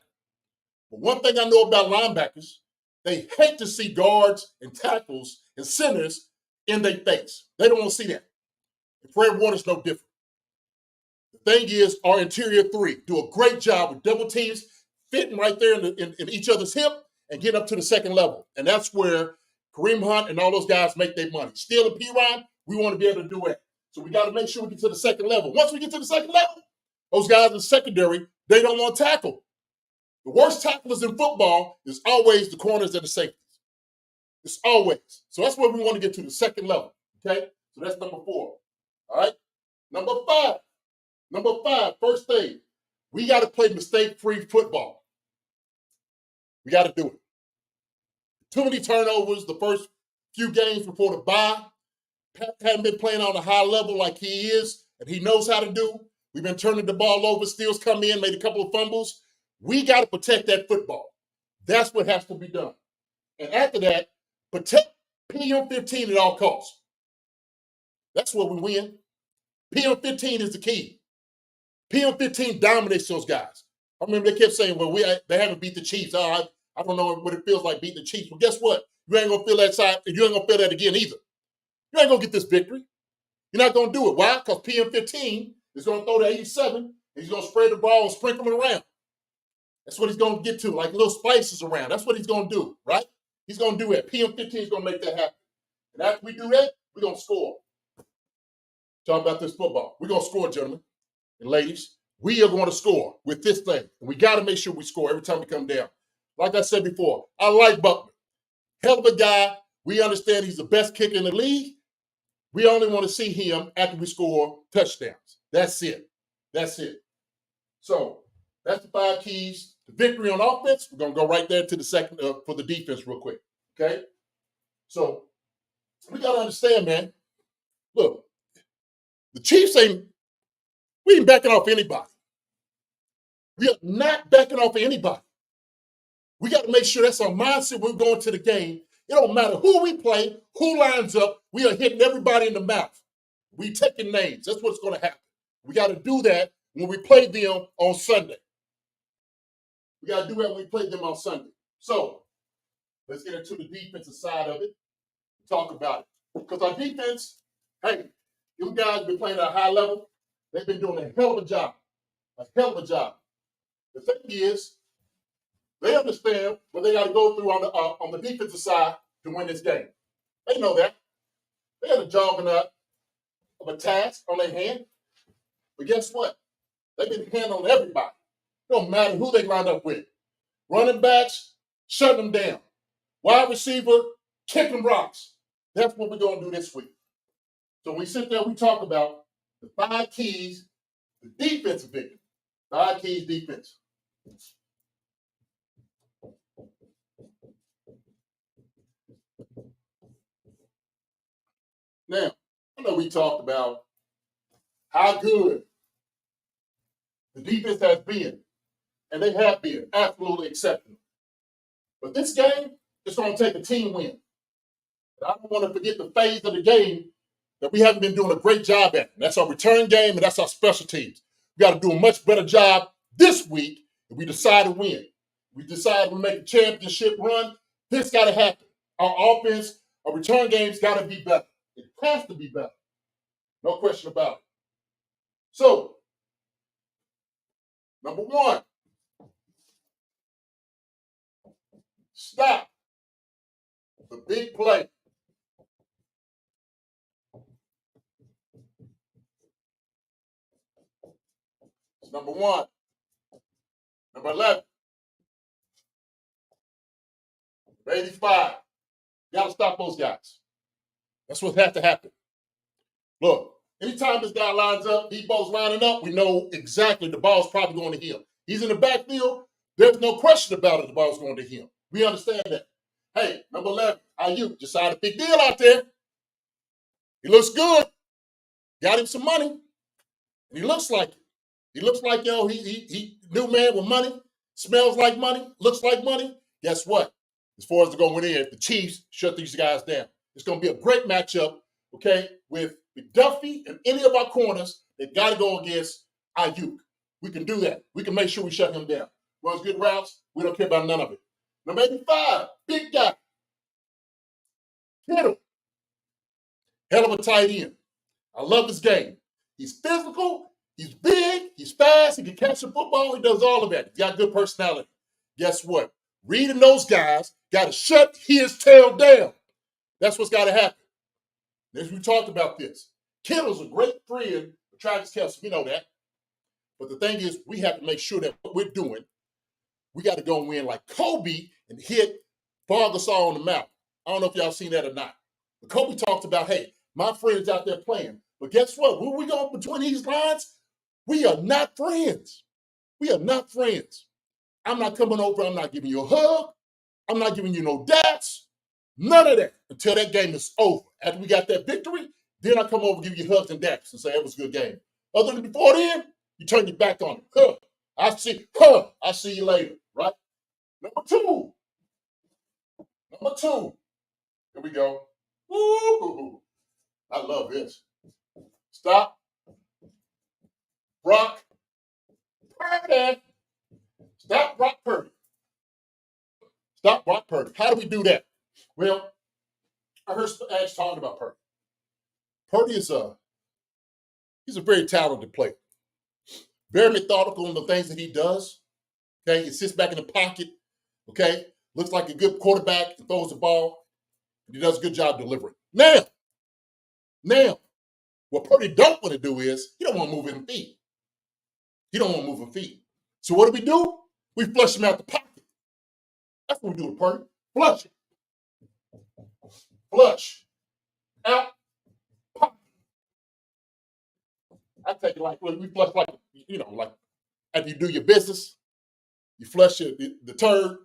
But one thing I know about linebackers, they hate to see guards and tackles and centers in their face. They don't want to see that. And Fred Warner's no different. The thing is, our interior 3 do a great job with double teams, fitting right there in each other's hip and getting up to the second level. And that's where Kareem Hunt and all those guys make their money. Steele and P-Ryan, we want to be able to do that. So we got to make sure we get to the second level. Once we get to the second level, those guys in secondary, they don't want to tackle. The worst tacklers in football is always the corners and the safeties. It's always. So that's where we want to get to, the second level. Okay? So that's number 4. All right? Number 5, first thing, we got to play mistake-free football. We got to do it. Too many turnovers the first few games before the bye. Pat hadn't been playing on a high level like he is, and he knows how to do. We've been turning the ball over. Steele's come in, made a couple of fumbles. We got to protect that football. That's what has to be done. And after that, protect PM15 at all costs. That's where we win. PM15 is the key. PM15 dominates those guys. I remember they kept saying, well, they haven't beat the Chiefs. I don't know what it feels like beating the Chiefs. Well, guess what? You ain't going to feel that side, and you ain't going to feel that again either. You ain't going to get this victory. You're not going to do it. Why? Because PM15 is going to throw the 87, and he's going to spread the ball and sprinkle it around. That's what he's going to get to, like little spices around. That's what he's going to do, right? He's going to do it. PM15 is going to make that happen. And after we do that, we're going to score. Talking about this football. We're going to score, gentlemen and ladies. We are going to score with this thing. And we got to make sure we score every time we come down. Like I said before, I like Buckner. Hell of a guy. We understand he's the best kicker in the league. We only want to see him after we score touchdowns. That's it. That's it. So that's the 5 keys to victory on offense. We're going to go right there to the second for the defense real quick. Okay? So we got to understand, man. Look, the Chiefs we ain't backing off anybody. We are not backing off anybody. We got to make sure that's our mindset when we're going to the game. It don't matter who we play, who lines up. We are hitting everybody in the mouth. We taking names. That's what's going to happen. We got to do that when we play them on Sunday. We got to do that when we play them on Sunday. So let's get into the defensive side of it and talk about it. Because our defense, hey, you guys been playing at a high level. They've been doing a hell of a job. A hell of a job. The thing is, they understand what they got to go through on the defensive side to win this game. They know that. They had a juggernaut of a task on their hand. But guess what? They've been handling everybody. It don't matter who they line up with. Running backs, shut them down. Wide receiver, kicking rocks. That's what we're going to do this week. So when we sit there, we talk about the 5 keys, the defensive victory. 5 keys defense. Now, I know we talked about how good the defense has been, and they have been absolutely exceptional. But this game, it's going to take a team win. And I don't want to forget the phase of the game that we haven't been doing a great job at. And that's our return game, and that's our special teams. We got to do a much better job this week if we decide to win. We decide to make a championship run. This got to happen. Our offense, our return game's got to be better. It has to be better. No question about it. So, number 1, stop the big play. It's number 1. Number 11. Number 85. You got to stop those guys. That's what has to happen. Look, anytime this guy lines up, Debo's lining up, we know exactly the ball's probably going to him. He's in the backfield. There's no question about it. The ball's going to him. We understand that. Hey, number 11, Ayuk, just signed a big deal out there. He looks good. Got him some money. And he looks like it. He looks like, he new man with money. Smells like money. Looks like money. Guess what? As far as going in, if the Chiefs shut these guys down, it's going to be a great matchup, okay, with McDuffie and any of our corners. They've got to go against Ayuk. We can do that. We can make sure we shut him down. Runs good routes. We don't care about none of it. Number 85, big guy. Kittle. Hell of a tight end. I love his game. He's physical. He's big. He's fast. He can catch the football. He does all of that. He's got good personality. Guess what? Reed and those guys got to shut his tail down. That's what's got to happen. As we talked about this, Kittle's a great friend of Travis Kelce. We know that. But the thing is, we have to make sure that what we're doing, we got to go and win like Kobe and hit Gasol on the mouth. I don't know if y'all seen that or not. But Kobe talked about, hey, my friend's out there playing. But guess what? When we go between these lines, we are not friends. We are not friends. I'm not coming over. I'm not giving you a hug. I'm not giving you no daps. None of that until that game is over. After we got that victory, then I come over and give you hugs and daps and say it was a good game. Other than before then, you turn your back on it. I see you later, right? Number 2. Here we go. Woo-hoo-hoo. I love this. Stop. Brock Purdy. Stop Brock Purdy. Stop Brock Purdy. How do we do that? Well, I heard Ash talking about Purdy. Purdy is he's a very talented player. Very methodical in the things that he does. Okay, he sits back in the pocket. Okay, looks like a good quarterback and throws the ball. And he does a good job delivering. Now, what Purdy don't want to do is he don't want to move his feet. He don't want to move his feet. So what do? We flush him out the pocket. That's what we do with Purdy. Flush it. Flush. Out. Pop. I take it like, we flush like, like after you do your business, you flush the turd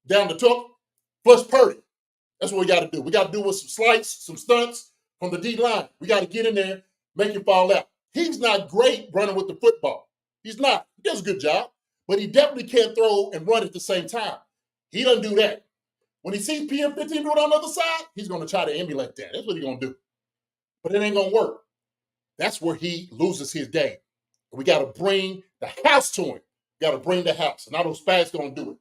down the toilet, flush Purdy. That's what we got to do. We got to do with some slice, some stunts from the D-line. We got to get in there, make him fall out. He's not great running with the football. He's not. He does a good job, but he definitely can't throw and run at the same time. He doesn't do that. When he sees PM15 do it on the other side, he's going to try to emulate that. That's what he's going to do. But it ain't going to work. That's where he loses his game. We got to bring the house to him. We got to bring the house. And I know Spag's going to do it.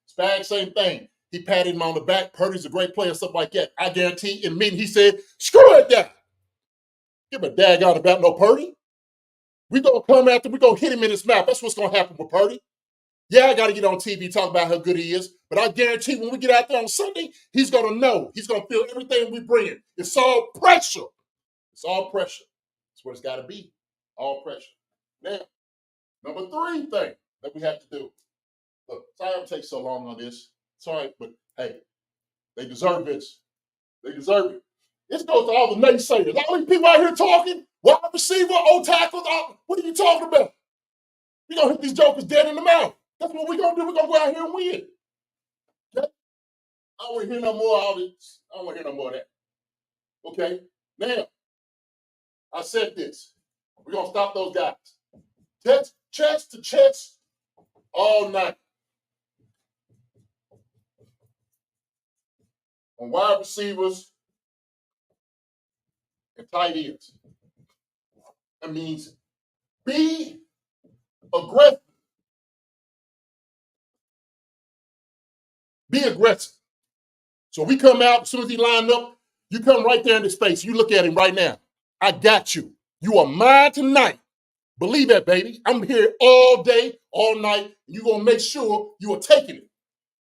Spag, same thing. He patted him on the back. Purdy's a great player, stuff like that. I guarantee in meeting he said, screw it down. Give a daggone about no Purdy. We're going to come after, we're going to hit him in his mouth. That's what's going to happen with Purdy. Yeah, I got to get on TV talk about how good he is, but I guarantee when we get out there on Sunday, he's going to know. He's going to feel everything we bring in. It's all pressure. It's all pressure. That's what it's got to be. All pressure. Now, number 3 thing that we have to do. Look, sorry I'm taking so long on this. Sorry, but hey, they deserve this. They deserve it. This goes to all the naysayers. All these people out here talking, wide receiver, old tackles, what are you talking about? We're going to hit these jokers dead in the mouth. That's what we're going to do. We're going to go out here and win. Okay? I don't want to hear no more of this. I don't want to hear no more of that. Okay? Now, I said this. We're going to stop those guys. Chest to chest all night. On wide receivers and tight ends. That means be aggressive. Be aggressive. So we come out, as soon as he lined up, you come right there in his face. You look at him right now. I got you. You are mine tonight. Believe that, baby. I'm here all day, all night, and you're going to make sure you are taking it.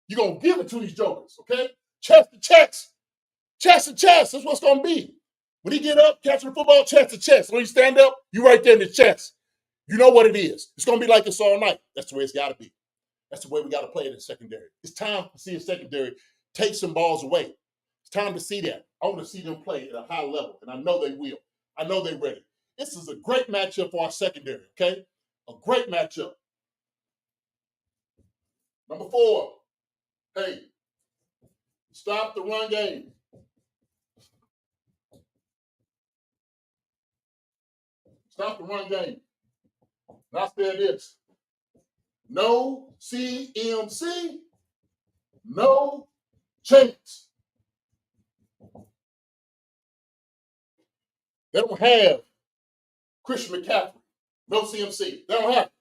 You're going to give it to these jokers, okay? Chest to chest. Chest to chest. That's what's going to be. When he get up, catching the football, chest to chest. When he stand up, you right there in the chest. You know what it is. It's going to be like this all night. That's the way it's got to be. That's the way we got to play it in secondary. It's time to see a secondary take some balls away. It's time to see that. I want to see them play at a high level, and I know they will. I know they're ready. This is a great matchup for our secondary, okay? A great matchup. Number 4, hey, stop the run game. Stop the run game. And I said this. No CMC, no chance. They don't have Christian McCaffrey. No CMC. They don't have it.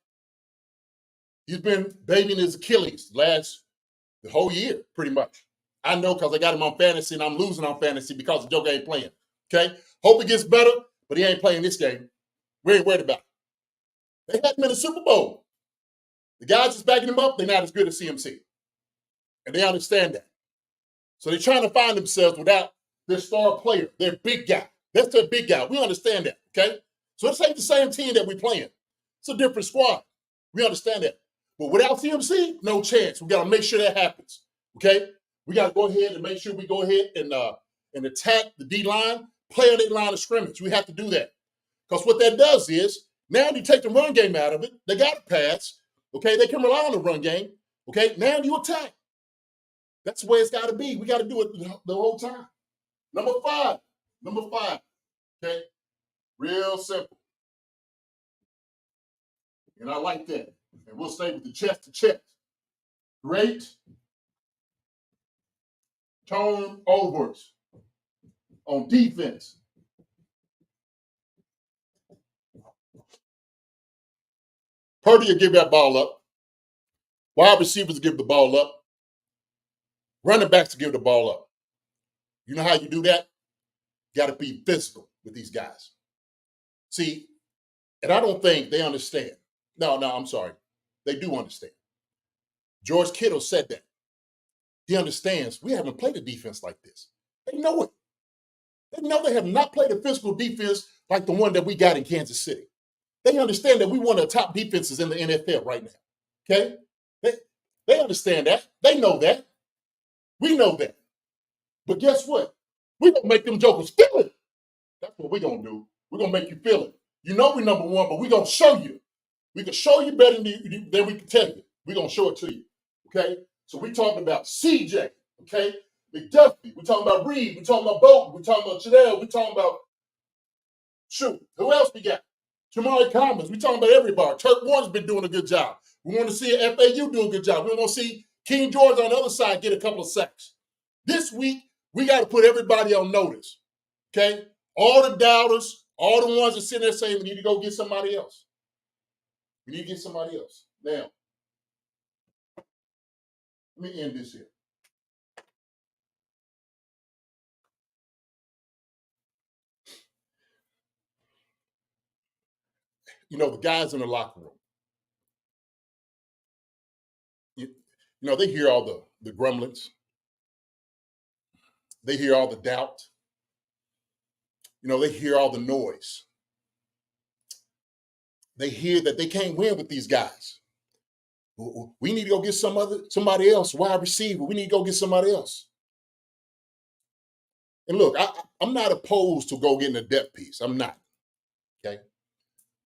He's been babying his Achilles the whole year, pretty much. I know because I got him on fantasy and I'm losing on fantasy because the Joker ain't playing. Okay? Hope it gets better, but he ain't playing this game. We ain't worried about it. They had him in the Super Bowl. The guys that's backing him up, they're not as good as CMC. And they understand that. So they're trying to find themselves without their star player, their big guy. That's their big guy. We understand that, okay? So it's ain't the same team that we're playing. It's a different squad. We understand that. But without CMC, no chance. We got to make sure that happens, okay? We got to go ahead and make sure we go ahead and attack the D-line, play on that line of scrimmage. We have to do that. Because what that does is, now you take the run game out of it. They got to pass, okay? They can rely on the run game, okay? Now you attack. That's the way it's got to be. We got to do it the whole time. Number 5, okay? Real simple. And I like that. And we'll stay with the chest to chest. Great turnovers on defense. Purdy will give that ball up. Wide receivers give the ball up. Running backs give the ball up. You know how you do that? You got to be physical with these guys. See, and I don't think they understand. No, I'm sorry. They do understand. George Kittle said that. He understands we haven't played a defense like this. They know it. They know they have not played a physical defense like the one that we got in Kansas City. They understand that we one of the top defenses in the NFL right now. Okay? They understand that. They know that. We know that. But guess what? We're going to make them jokers feel it. That's what we're going to do. We're going to make you feel it. You know we're number 1, but we're going to show you. We can show you better than we can tell you. We're going to show it to you. Okay? So we're talking about CJ. Okay? McDuffie. We're talking about Reed. We're talking about Bolton. We're talking about Chanel. We're talking about, shoot, who else we got? Jamari Commons. We're talking about everybody. Turk Warren's been doing a good job. We want to see FAU do a good job. We want to see King George on the other side get a couple of sacks. This week, we got to put everybody on notice. Okay? All the doubters, all the ones that sit there saying we need to go get somebody else. We need to get somebody else. Now, let me end this here. You know, the guys in the locker room, They hear all the grumblings. They hear all the doubt. They hear all the noise. They hear that they can't win with these guys. We need to go get somebody else, wide receiver. We need to go get somebody else. And look, I'm not opposed to go getting a depth piece. I'm not. Okay.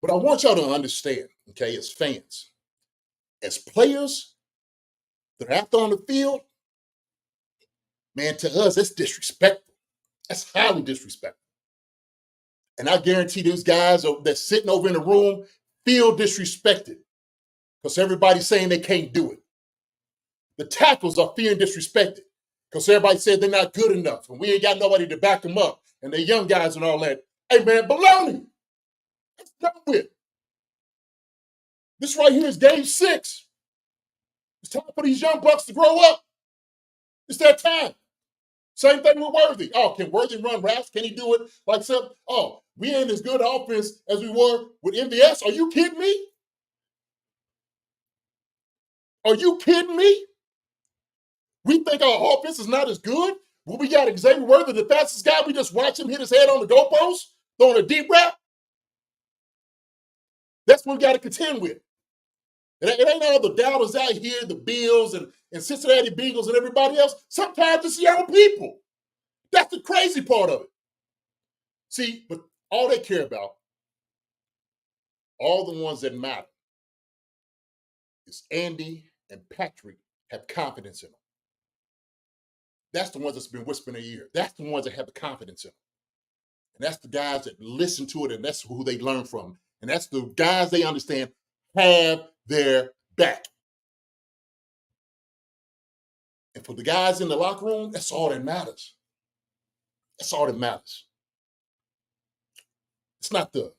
But I want y'all to understand, okay, as fans, as players that are out there on the field, man, to us, that's disrespectful. That's highly disrespectful. And I guarantee those guys that's sitting over in the room feel disrespected because everybody's saying they can't do it. The tackles are feeling disrespected because everybody said they're not good enough and we ain't got nobody to back them up and they're young guys and all that. Hey, man, baloney. That's done with. This right here is game 6. It's time for these young bucks to grow up. It's that time. Same thing with Worthy. Oh, can Worthy run routes? Can he do it like some? Oh, we ain't as good offense as we were with MVS. Are you kidding me? Are you kidding me? We think our offense is not as good? Well, we got Xavier Worthy, the fastest guy. We just watch him hit his head on the goalpost, throwing a deep route. That's what we got to contend with. It ain't all the doubters out here, the Bills and Cincinnati Bengals and everybody else. Sometimes it's young people. That's the crazy part of it. See, but all they care about, all the ones that matter, is Andy and Patrick have confidence in them. That's the ones that's been whispering a year. That's the ones that have the confidence in them. And that's the guys that listen to it, and that's who they learn from. And that's the guys they understand have their back. And for the guys in the locker room, that's all that matters. That's all that matters. It's not the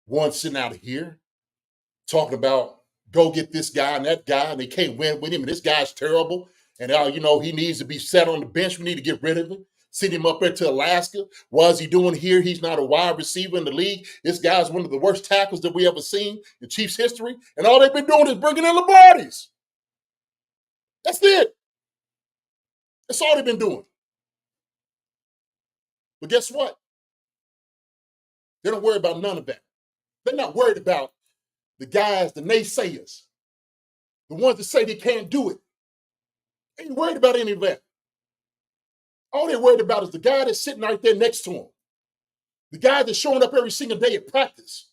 one sitting out here talking about go get this guy and that guy, and they can't win with him, and this guy's terrible, and he needs to be set on the bench. We need to get rid of him. Send him up there to Alaska. What is he doing here? He's not a wide receiver in the league. This guy's one of the worst tackles that we ever seen in Chiefs history, and all they've been doing is bringing in Lombardi's. That's it. That's all they've been doing. But guess what? They don't worry about none of that. They're not worried about the guys, the naysayers, the ones that say they can't do it. They ain't worried about any of that. All they're worried about is the guy that's sitting right there next to him. The guy that's showing up every single day at practice.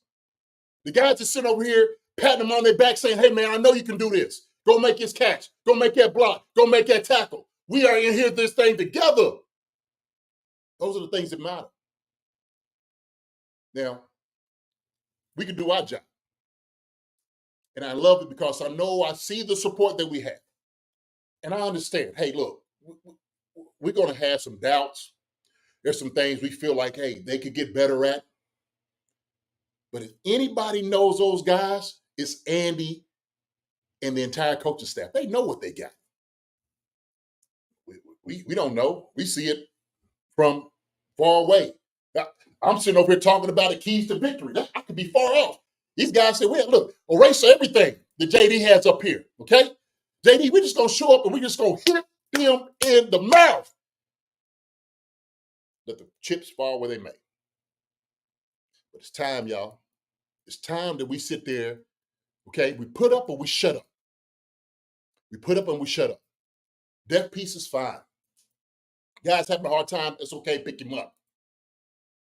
The guys that's sitting over here patting them on their back saying, hey, man, I know you can do this. Go make this catch. Go make that block. Go make that tackle. We are in here this thing together. Those are the things that matter. Now, we can do our job. And I love it because I see the support that we have. And I understand, hey, look, we're going to have some doubts. There's some things we feel like, hey, they could get better at. But if anybody knows those guys, it's Andy and the entire coaching staff. They know what they got. We don't know. We see it from far away. I'm sitting over here talking about the keys to victory. I could be far off. These guys say, well, look, erase everything that JD has up here, okay? JD, we're just going to show up and we're just going to hit them in the mouth. Let the chips fall where they may. But it's time, y'all. It's time that we sit there, okay? We put up or we shut up. We put up and we shut up. That piece is fine. Guys having a hard time, it's okay, pick him up.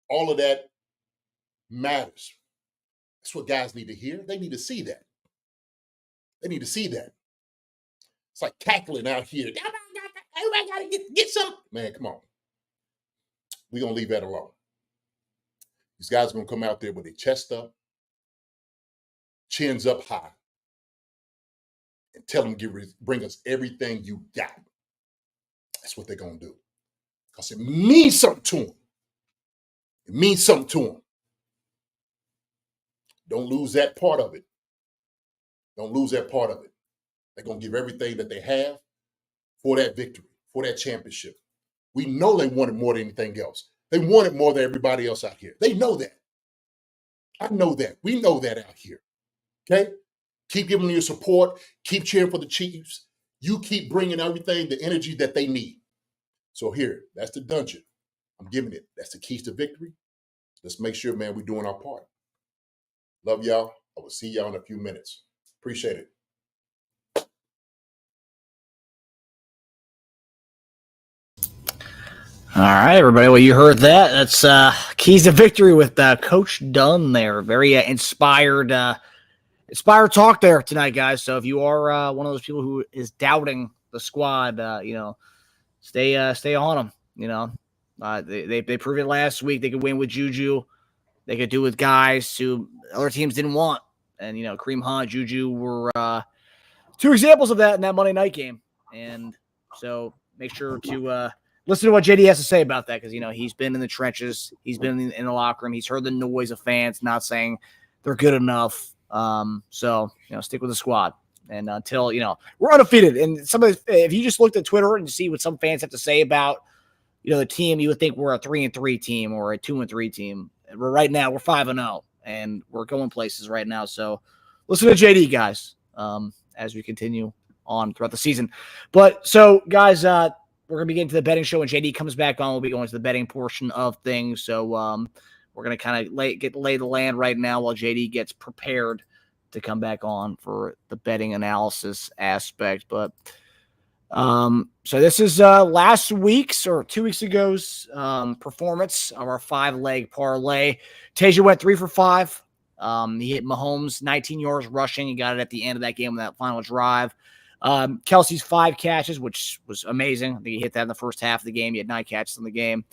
All of that matters. That's what guys need to hear. They need to see that. They need to see that. It's like cackling out here. Everybody got to get some. Man, come on. We're going to leave that alone. These guys are going to come out there with their chest up, chins up high, and tell them bring us everything you got. That's what they're going to do. Because it means something to them. It means something to them. Don't lose that part of it. Don't lose that part of it. They're going to give everything that they have for that victory, for that championship. We know they want it more than anything else. They want it more than everybody else out here. They know that. I know that. We know that out here. Okay? Keep giving them your support. Keep cheering for the Chiefs. You keep bringing everything, the energy that they need. So here, that's the dungeon. I'm giving it. That's the keys to victory. Let's make sure, man, we're doing our part. Love y'all. I will see y'all in a few minutes. Appreciate it. All right, everybody. Well, you heard that. That's keys to victory with Coach Dunn there. Very inspired talk there tonight, guys. So if you are one of those people who is doubting the squad, stay on them. They proved it last week. They could win with Juju. They could do with guys who other teams didn't want. And, Kareem Hunt, Juju were two examples of that in that Monday night game. And so make sure to listen to what JD has to say about that because, he's been in the trenches. He's been in the locker room. He's heard the noise of fans not saying they're good enough. So stick with the squad. And until, we're undefeated. And if you just looked at Twitter and see what some fans have to say about, the team, you would think we're a 3-3 team or a 2-3 team. Right now, we're 5-0, and we're going places right now. So listen to JD, guys, as we continue on throughout the season. But so, guys, we're going to be getting to the betting show. When JD comes back on, we'll be going to the betting portion of things. So we're going to kind of lay the land right now while JD gets prepared to come back on for the betting analysis aspect. But so this is last week's or 2 weeks ago's performance of our 5-leg parlay. Teja went 3 for 5. He hit Mahomes 19 yards rushing. He got it at the end of that game with that final drive. Kelsey's 5 catches, which was amazing. I think he hit that in the first half of the game. He had 9 catches in the game.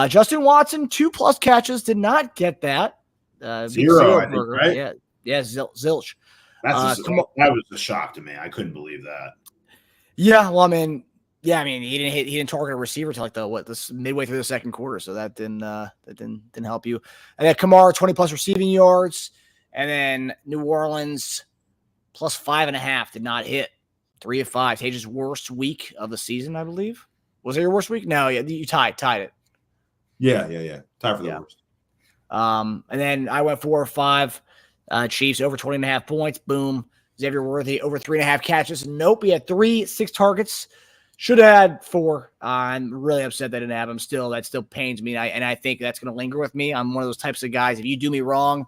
Justin Watson, 2+ catches, did not get that. Zero, I think, right? Yeah, zilch. That was a shock to me. I couldn't believe that. Yeah, well, he didn't target a receiver till this midway through the second quarter, so that didn't help you. And then Kamara 20+ receiving yards, and then New Orleans plus 5.5 did not hit. 3 of 5. Tage's worst week of the season, I believe. Was it your worst week? No, yeah, you tied it. Yeah. Tied for the worst. And then I went 4 or 5. Chiefs over 20.5 points. Boom. Xavier Worthy over 3.5 catches. Nope. He had 6 targets. Should have had 4. I'm really upset that didn't have him. That still pains me. And I think that's going to linger with me. I'm one of those types of guys. If you do me wrong,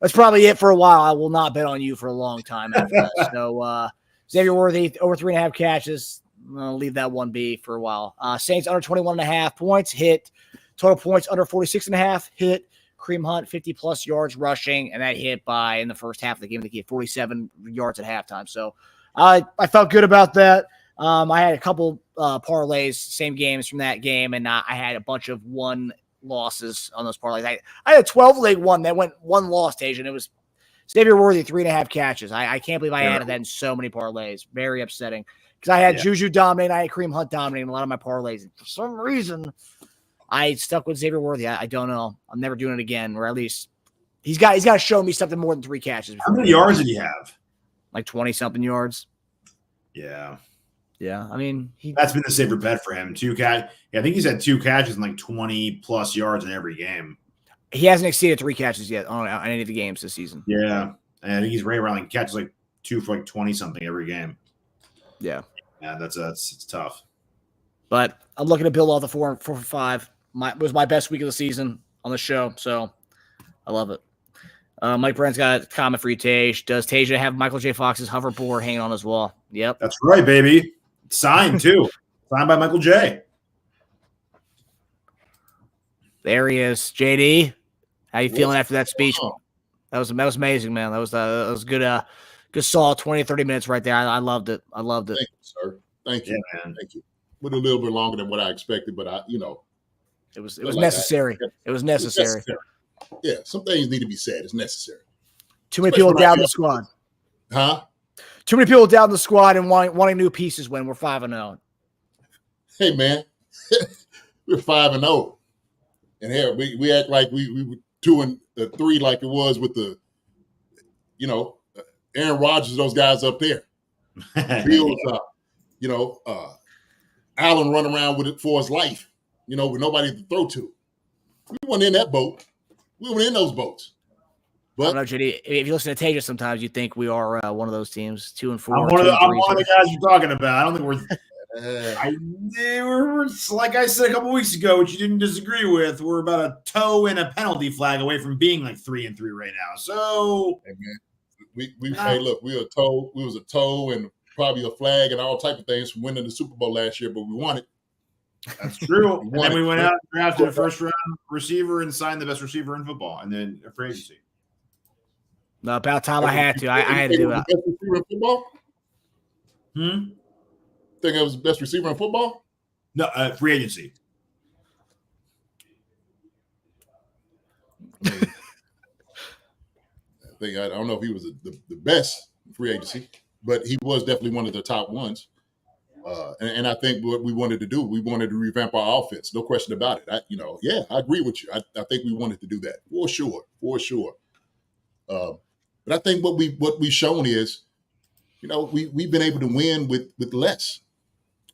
that's probably it for a while. I will not bet on you for a long time after that. So Xavier Worthy over 3.5 catches. I'll leave that one be for a while. Saints under 21.5 points hit. Total points under 46.5 hit. Kareem Hunt, 50+ yards rushing, and that hit in the first half of the game. He had 47 yards at halftime. So I felt good about that. I had a couple parlays, same games from that game, and I had a bunch of 1 losses on those parlays. I had a 12-leg one that went 1 loss, Teja, and it was Xavier Worthy, 3.5 catches. I can't believe I added that in so many parlays. Very upsetting. Because I had Juju dominating, I had Kareem Hunt dominating a lot of my parlays. And for some reason, I stuck with Xavier Worthy. I don't know. I'm never doing it again, or at least he's got to show me something more than 3 catches. How many yards did he have? Like 20-something yards. Yeah. Yeah. That's been the safer bet for him. 2 catch. Yeah, I think he's had 2 catches and like 20+ yards in every game. He hasn't exceeded 3 catches yet on any of the games this season. Yeah. And I think he's right around catches like 2 for 20-something every game. Yeah. Yeah, it's tough. But I'm looking to build off the 4 for 5. It was my best week of the season on the show, so I love it. Mike Brent's got a comment for you, Tej. Does Teja have Michael J. Fox's hoverboard hanging on his wall? Yep. That's right, baby. Signed, too. Signed by Michael J. There he is. JD, how you feeling after that speech? That was amazing, man. That was good. Good solid 20, 30 minutes right there. I loved it. Thank you, sir. Thank you. Yeah, man. Thank you. Went a little bit longer than what I expected, but it was necessary. It was necessary. Yeah, some things need to be said. It's necessary. Too many people down the squad. Huh? Too many people down the squad and wanting new pieces when we're 5-0. Hey, man, we're 5-0, and here we act like we were 2-3 like it was with the, Aaron Rodgers, those guys up there. Bills, Allen running around with it for his life, with nobody to throw to. We weren't in that boat. We were in those boats. I don't But know, JD. If you listen to Teja, sometimes you think we are one of those teams, 2-4. I'm one of the guys you're talking about. I don't think we're. We're like I said a couple weeks ago, which you didn't disagree with. We're about a toe and a penalty flag away from being like 3-3 right now. So, hey, man, hey, look, we was a toe and probably a flag and all type of things from winning the Super Bowl last year, but we won it. that's true. And then we went out and drafted a Well, 1st-round receiver and signed the best receiver in football, and then a free agency. No, about time I had to. I had to do it. Best receiver in football? Hmm. Think I was the best receiver in football? No, free agency. I don't know if he was the best free agency, but he was definitely one of the top ones. And I think what we wanted to do, we wanted to revamp our offense. No question about it. I agree with you. I think we wanted to do that for sure. But I think what we've shown is, we've been able to win with less.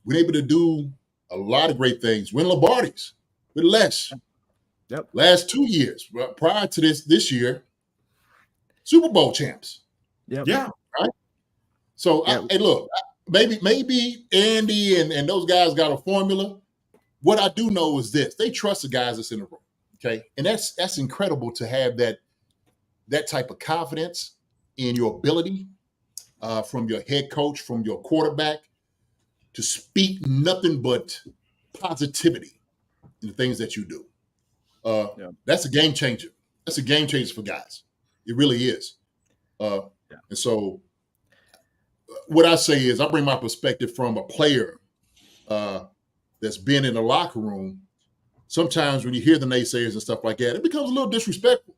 We're able to do a lot of great things, win Lombardies with less. Yep. Last 2 years, prior to this year, Super Bowl champs. Yep. Yeah. Right. So, Yeah. hey, look, maybe Andy and those guys got a formula. What I do know is this: they trust the guys that's in the room. Okay, and that's incredible to have that type of confidence in your ability from your head coach, from your quarterback, to speak nothing but positivity in the things that you do. That's a game changer. That's a game changer for guys. It really is. And so what I say is I bring my perspective from a player that's been in the locker room. Sometimes when you hear the naysayers and stuff like that, it becomes a little disrespectful.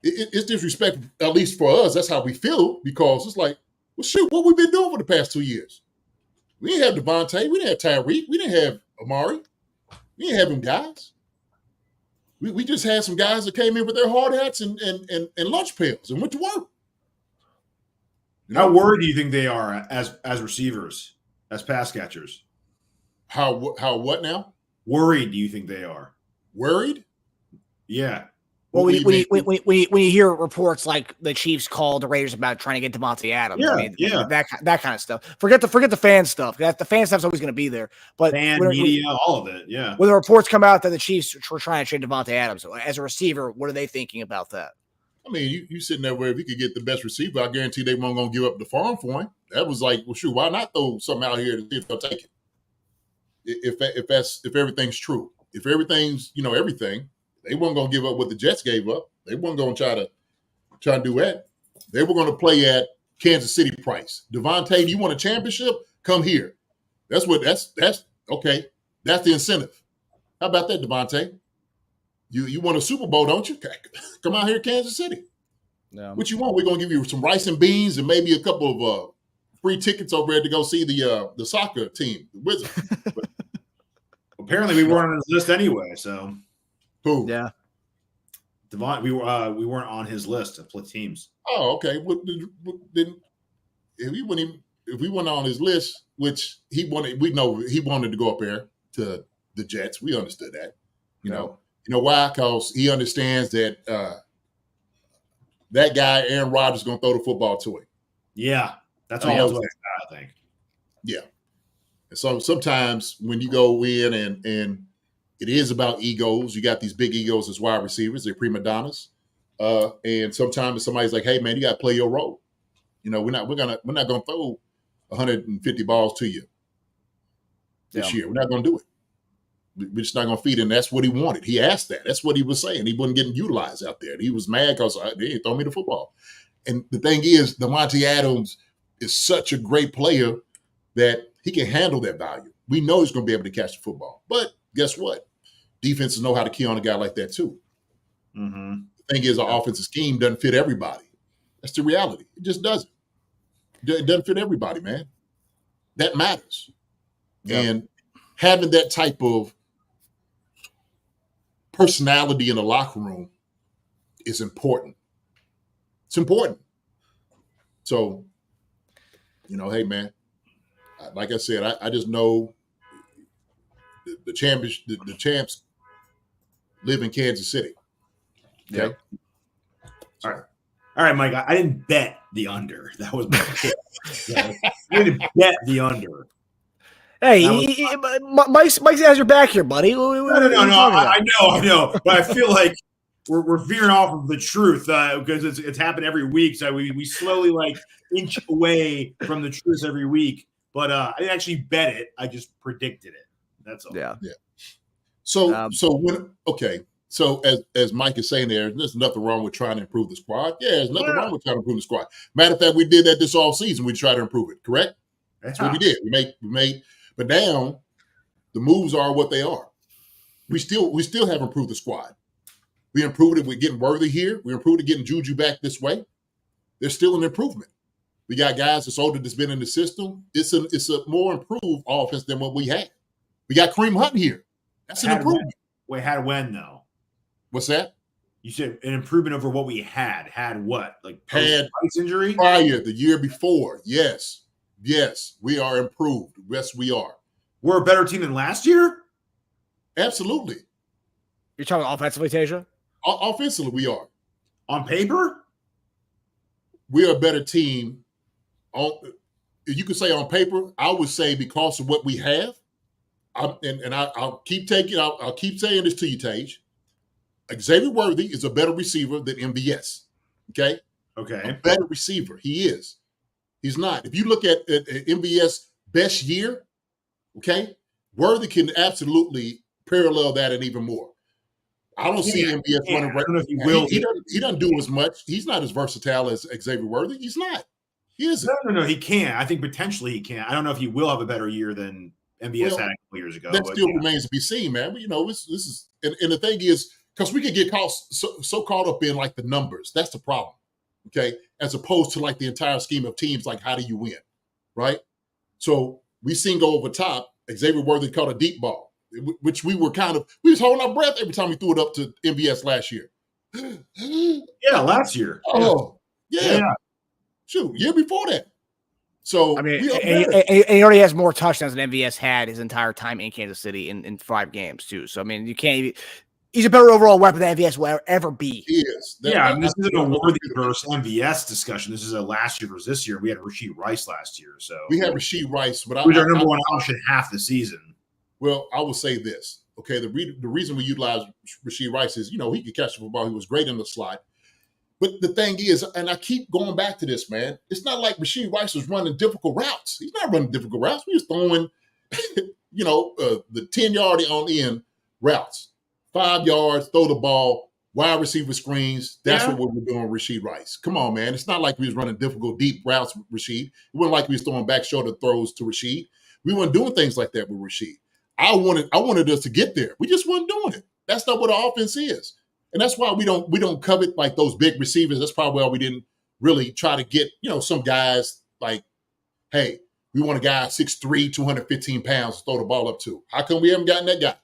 It's disrespectful, at least for us. That's how we feel, because it's like, well, shoot, what we've been doing for the past 2 years. We didn't have Devontae. We didn't have Tyreek. We didn't have Amari. We didn't have them guys. We just had some guys that came in with their hard hats and lunch pails and went to work. How worried do you think they are as receivers, as pass catchers? How what now? Worried do you think they are? Worried? Yeah. Well, when you hear reports like the Chiefs called the Raiders about trying to get Devontae Adams, that kind of stuff. Forget the fan stuff. The fan stuff's always going to be there. But media, all of it, yeah. When the reports come out that the Chiefs were trying to trade Devontae Adams as a receiver, what are they thinking about that? I mean, you sitting there where if you could get the best receiver, I guarantee they weren't going to give up the farm for him. That was like, well, shoot, why not throw something out here to see if they'll take it? If everything's true, if everything's everything, they weren't going to give up what the Jets gave up. They weren't going to try to do that. They were going to play at Kansas City price. Devontae, do you want a championship? Come here. That's okay. That's the incentive. How about that, Devontae? You want a Super Bowl, don't you? Come out here, Kansas City. Yeah. What you want? We're going to give you some rice and beans and maybe a couple of free tickets over there to go see the soccer team, the Wizards. But, apparently, we weren't on his list anyway. So, who? Yeah, Devon, we weren't on his list of teams. Oh, okay. Well, then if we weren't on his list, which he wanted, we know he wanted to go up there to the Jets. We understood that. You know why? Because he understands that that guy, Aaron Rodgers, is going to throw the football to him. Yeah, that's all I think. Yeah. And so sometimes when you go in and it is about egos, you got these big egos as wide receivers, they're prima donnas. And sometimes somebody's like, hey man, you got to play your role. We're not gonna throw 150 balls to you this year. We're not gonna do it. We're just not going to feed him. That's what he wanted. He asked that. That's what he was saying. He wasn't getting utilized out there. He was mad because they didn't throw me the football. And the thing is, Devontae Adams is such a great player that he can handle that value. We know he's going to be able to catch the football. But guess what? Defenses know how to key on a guy like that too. Mm-hmm. The thing is, our offensive scheme doesn't fit everybody. That's the reality. It just doesn't. It doesn't fit everybody, man. That matters. Yep. And having that type of personality in the locker room is important. It's important. So, hey man, like I said, I just know the champs live in Kansas City. Okay. Yep. So, All right, Mike. I didn't bet the under. That was my pick. Yeah, I didn't bet the under. Hey, Mike has your back here, buddy. No. I know, but I feel like we're veering off of the truth because it's happened every week. So we slowly like inch away from the truth every week. But I didn't actually bet it. I just predicted it. That's all. Yeah. So as Mike is saying there's nothing wrong with trying to improve the squad. Yeah, there's nothing wrong with trying to improve the squad. Matter of fact, we did that this all season. We tried to improve it, correct? That's what we did. We made, but now the moves are what they are. We still have improved the squad. We improved it with getting Worthy here. We improved it getting Juju back this way. There's still an improvement. We got guys that's older that's been in the system. It's a more improved offense than what we had. We got Kareem Hunt here. That's an improvement. Wait, had when though? What's that? You said an improvement over what we had. Had what? Like had Rice injury? Prior, the year before. Yes, we are improved. Yes, we are. We're a better team than last year? Absolutely. You're talking offensively, Teja? Offensively, we are. On paper? We are a better team. You could say on paper. I would say because of what we have. I'll keep saying this to you, Tage. Xavier Worthy is a better receiver than MVS. Okay. A better receiver. He is. He's not. If you look at MVS best year, okay, Worthy can absolutely parallel that and even more. I don't see MVS running. I don't know if he will. He doesn't do as much. He's not as versatile as Xavier Worthy. He's not. He isn't. No. He can. I think potentially he can. I don't know if he will have a better year than MVS had a couple years ago. That still remains to be seen, man. But this is, and the thing is, because we could get so caught up in like the numbers. That's the problem. Okay, as opposed to like the entire scheme of teams, like how do you win, right? So we seen go over top. Xavier Worthy caught a deep ball, which we was holding our breath every time we threw it up to MVS last year. Yeah, last year. Oh, yeah. Shoot, year before that. So I mean, he already has more touchdowns than MVS had his entire time in Kansas City in 5 games too. So I mean, you can't even. He's a better overall weapon than MVS will ever be. He is. This isn't a Worthy versus MVS discussion. This is a last year versus this year. We had Rashee Rice last year. So we had Rashee Rice, but who's our number one option half the season. Well, I will say this. Okay, the reason we utilize Rashee Rice is, he could catch the football. He was great in the slot. But the thing is, and I keep going back to this, man, it's not like Rashee Rice was running difficult routes. He's not running difficult routes. We was throwing, the 10-yard on end routes. 5 yards, throw the ball, wide receiver screens. That's what we were doing with Rashee Rice. Come on, man. It's not like we was running difficult, deep routes with Rashee. It wasn't like we was throwing back shoulder throws to Rashee. We weren't doing things like that with Rashee. I wanted us to get there. We just weren't doing it. That's not what our offense is. And that's why we don't covet like those big receivers. That's probably why we didn't really try to get, some guys like, hey, we want a guy 6'3", 215 pounds to throw the ball up to. How come we haven't gotten that guy?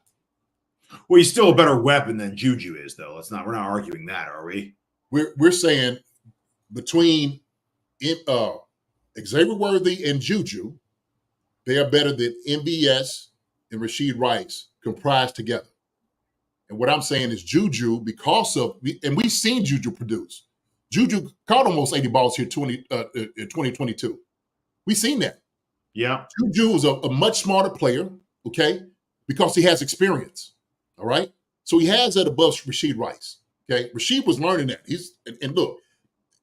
Well, he's still a better weapon than Juju is, though. We're not arguing that, are we? We're saying between Xavier Worthy and Juju, they are better than MVS and Rashee Rice comprised together. And what I'm saying is Juju, because of, and we've seen Juju produce. Juju caught almost 80 balls here in 2022. We've seen that. Yeah. Juju is a much smarter player, okay, because he has experience. All right. So he has that above Rashee Rice. Okay. Rashee was learning that. And look,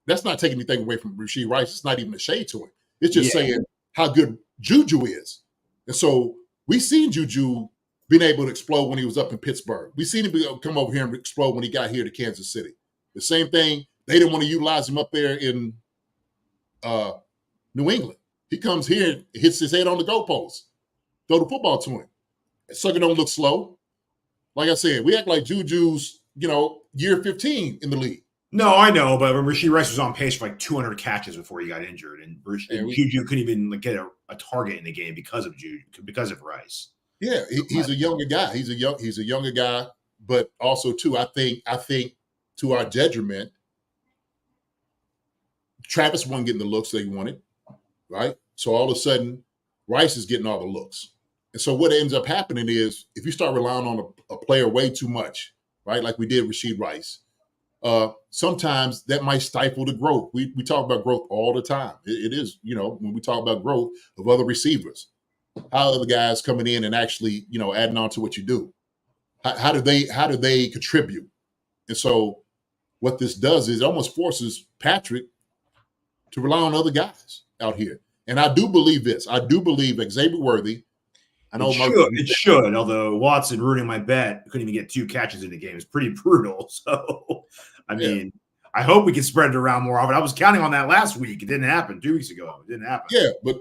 that's not taking anything away from Rashee Rice. It's not even a shade to him. It's just saying how good Juju is. And so we seen Juju being able to explode when he was up in Pittsburgh. We seen him come over here and explode when he got here to Kansas City. The same thing. They didn't want to utilize him up there in New England. He comes here, hits his head on the goalpost, throw the football to him. And Sucker don't look slow. Like I said, we act like Juju's, year 15 in the league. No, I know, but Rashee Rice was on pace for like 200 catches before he got injured, and Juju couldn't even get a target in the game because of Rice. Yeah, he's a younger guy. He's a younger guy, but also too, I think to our detriment, Travis wasn't getting the looks that he wanted, right? So all of a sudden, Rice is getting all the looks. And so what ends up happening is if you start relying on a player way too much, right, like we did Rashee Rice, sometimes that might stifle the growth. We talk about growth all the time. It is, when we talk about growth of other receivers, how are the guys coming in and actually, adding on to what you do? How do they contribute? And so what this does is it almost forces Patrick to rely on other guys out here. And I do believe this. I do believe Xavier Worthy. I know it should. Although Watson ruining my bet, couldn't even get 2 catches in the game. It's pretty brutal. So, I mean, I hope we can spread it around more often. I was counting on that last week. It didn't happen 2 weeks ago. It didn't happen. Yeah, but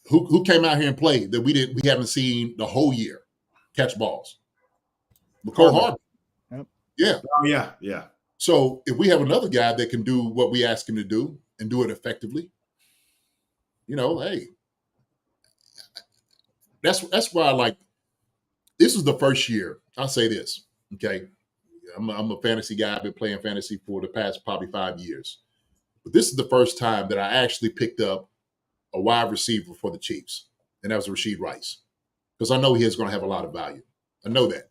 who came out here and played that we haven't seen the whole year catch balls? McCole Hardman. Yep. Yeah. Oh, yeah. So if we have another guy that can do what we ask him to do and do it effectively, hey, that's why I like. This is the first year. I'll say this, okay? I'm a fantasy guy. I've been playing fantasy for the past probably 5 years, but this is the first time that I actually picked up a wide receiver for the Chiefs, and that was Rashee Rice, because I know he is going to have a lot of value. I know that,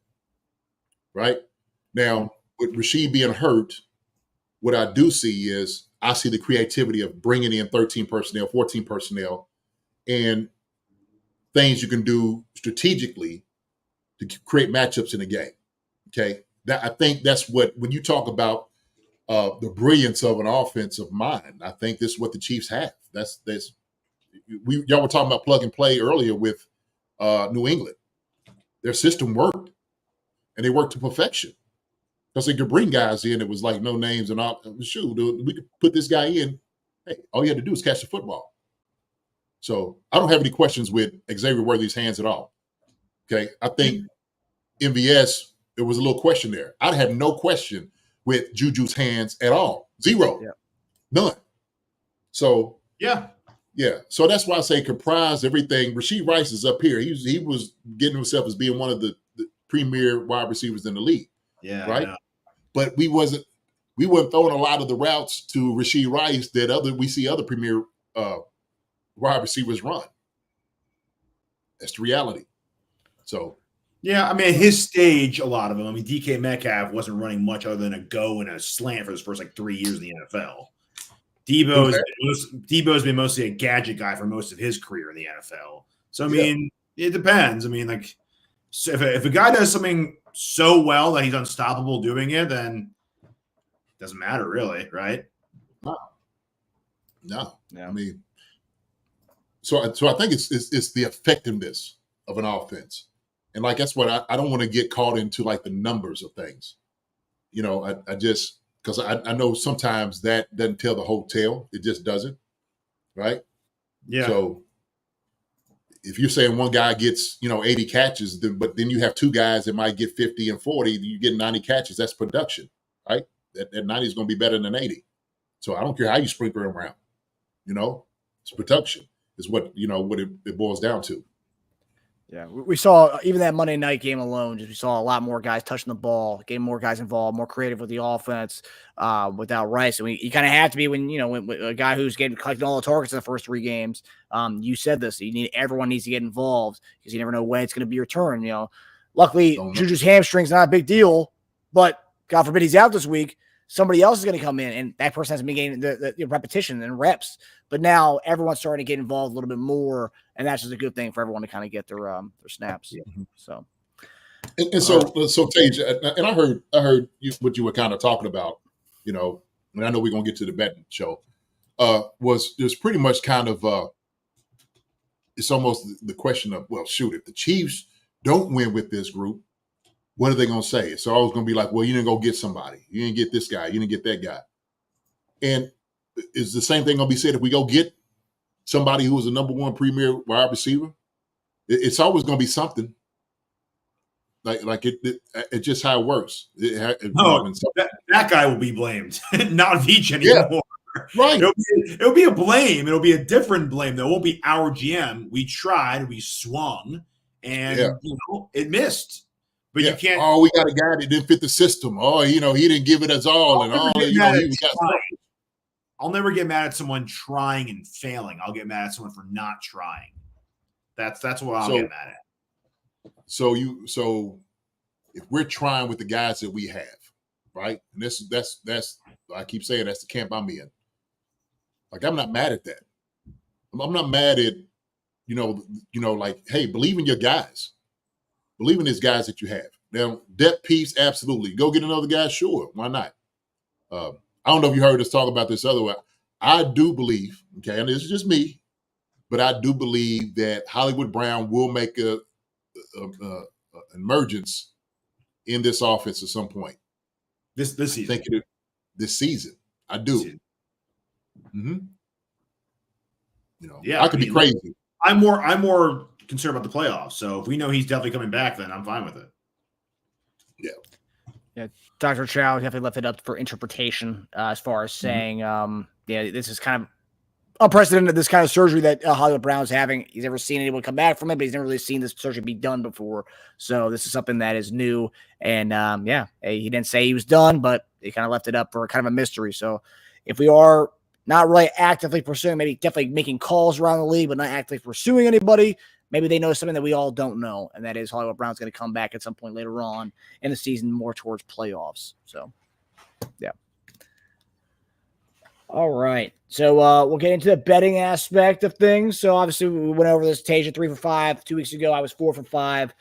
right? Now, with Rashee being hurt, what I do see is I see the creativity of bringing in 13 personnel, 14 personnel, and things you can do strategically to create matchups in the game. Okay, I think that's what, when you talk about the brilliance of an offensive mind, I think this is what the Chiefs have. Y'all were talking about plug and play earlier with New England. Their system worked, and they worked to perfection. Because they could bring guys in, it was like no names and all. Shoot, we could put this guy in. Hey, all you had to do is catch the football. So I don't have any questions with Xavier Worthy's hands at all. Okay, I think MVS, there was a little question there. I'd have no question with Juju's hands at all. Zero. Yeah. None. So Yeah. So that's why I say comprise everything. Rashee Rice is up here. He was getting himself as being one of the premier wide receivers in the league. Yeah. Right. But we weren't throwing a lot of the routes to Rashee Rice that we see other premier wide receivers run. That's the reality. So, yeah, I mean, at his stage, a lot of them. I mean, DK Metcalf wasn't running much other than a go and a slant for his first 3 years in the NFL. Debo's been mostly a gadget guy for most of his career in the NFL. So, I mean, it depends. I mean, so if a guy does something so well that he's unstoppable doing it, then it doesn't matter really, right? No. I mean, so I think it's the effectiveness of an offense, and that's what I don't want to get caught into the numbers of things. I just, because I know sometimes that doesn't tell the whole tale. It just doesn't, right? Yeah. So if you're saying one guy gets 80 catches, but then you have 2 guys that might get 50 and 40, you get 90 catches. That's production, right? That 90 is going to be better than 80. So I don't care how you sprinkle them around. It's production is what it boils down to. Yeah, we saw even that Monday night game alone. We saw a lot more guys touching the ball, getting more guys involved, more creative with the offense without Rice. And you kind of have to be when a guy who's collecting all the targets in the first 3 games. You said this. Everyone needs to get involved because you never know when it's going to be your turn. Luckily, Juju's hamstring's not a big deal, but God forbid he's out this week. Somebody else is going to come in, and that person hasn't been getting the repetition and reps. But now everyone's starting to get involved a little bit more, and that's just a good thing for everyone to kind of get their snaps. Yeah. So, so Teja, and I heard what you were kind of talking about, and I know we're gonna get to the betting show. Was there's pretty much kind of it's almost the question of, well, shoot, if the Chiefs don't win with this group, what are they going to say? It's always going to be like, well, you didn't go get somebody. You didn't get this guy. You didn't get that guy. And is the same thing going to be said if we go get somebody who is a number 1 premier wide receiver? It's always going to be something. It's just how it works. That guy will be blamed, not Veach anymore. Yeah, right. It'll be a blame. It'll be a different blame. It won't be our GM. We tried. We swung, and it missed. But you can't. Oh, we got a guy that didn't fit the system. Oh, he didn't give it us all, and all. I'll never get mad at someone trying and failing. I'll get mad at someone for not trying. That's what I'll get mad at. So if we're trying with the guys that we have, right? And that's I keep saying that's the camp I'm in. Like, I'm not mad at that. I'm not mad at, like, hey, believe in your guys. Believe in these guys that you have. Now, depth piece, absolutely. Go get another guy, sure. Why not? I don't know if you heard us talk about this other way. I do believe, okay, and this is just me, but I do believe that Hollywood Brown will make a emergence in this offense at some point. This season. This season. I do. Mm-hmm. Yeah, I could be crazy. I'm more concerned about the playoffs. So if we know he's definitely coming back, then I'm fine with it. Yeah, Dr. Chow definitely left it up for interpretation as far as saying, this is kind of unprecedented, this kind of surgery that Hollywood Brown's having. He's never seen anyone come back from it, but he's never really seen this surgery be done before. So this is something that is new. And he didn't say he was done, but he kind of left it up for kind of a mystery. So if we are not really actively pursuing, maybe definitely making calls around the league, but not actively pursuing anybody, maybe they know something that we all don't know, and that is Hollywood Brown's going to come back at some point later on in the season, more towards playoffs. So, yeah. All right. So we'll get into the betting aspect of things. So obviously we went over this. Teja 3 for 5 2 weeks ago. I was 4 for 5.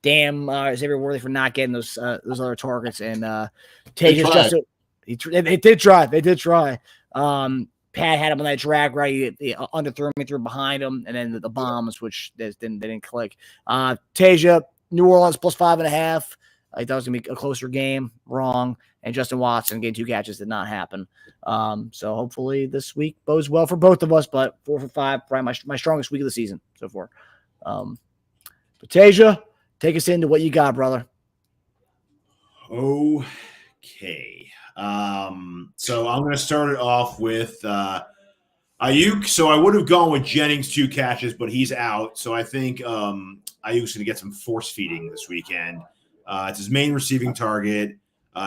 Damn, Xavier Worthy for not getting those other targets. And Teja's just they did try. They did try. Pat had him on that drag right. He underthrew me through behind him, and then the bombs, which they didn't click. Teja, New Orleans plus 5.5. I thought it was gonna be a closer game. Wrong. And Justin Watson getting 2 catches did not happen. So hopefully this week bodes well for both of us. But 4 for 5, probably my strongest week of the season so far. But Teja, take us into what you got, brother. Okay. So I'm going to start it off with Ayuk. So I would have gone with Jennings 2 catches, but he's out. So I think Ayuk's going to get some force feeding this weekend. It's his main receiving target.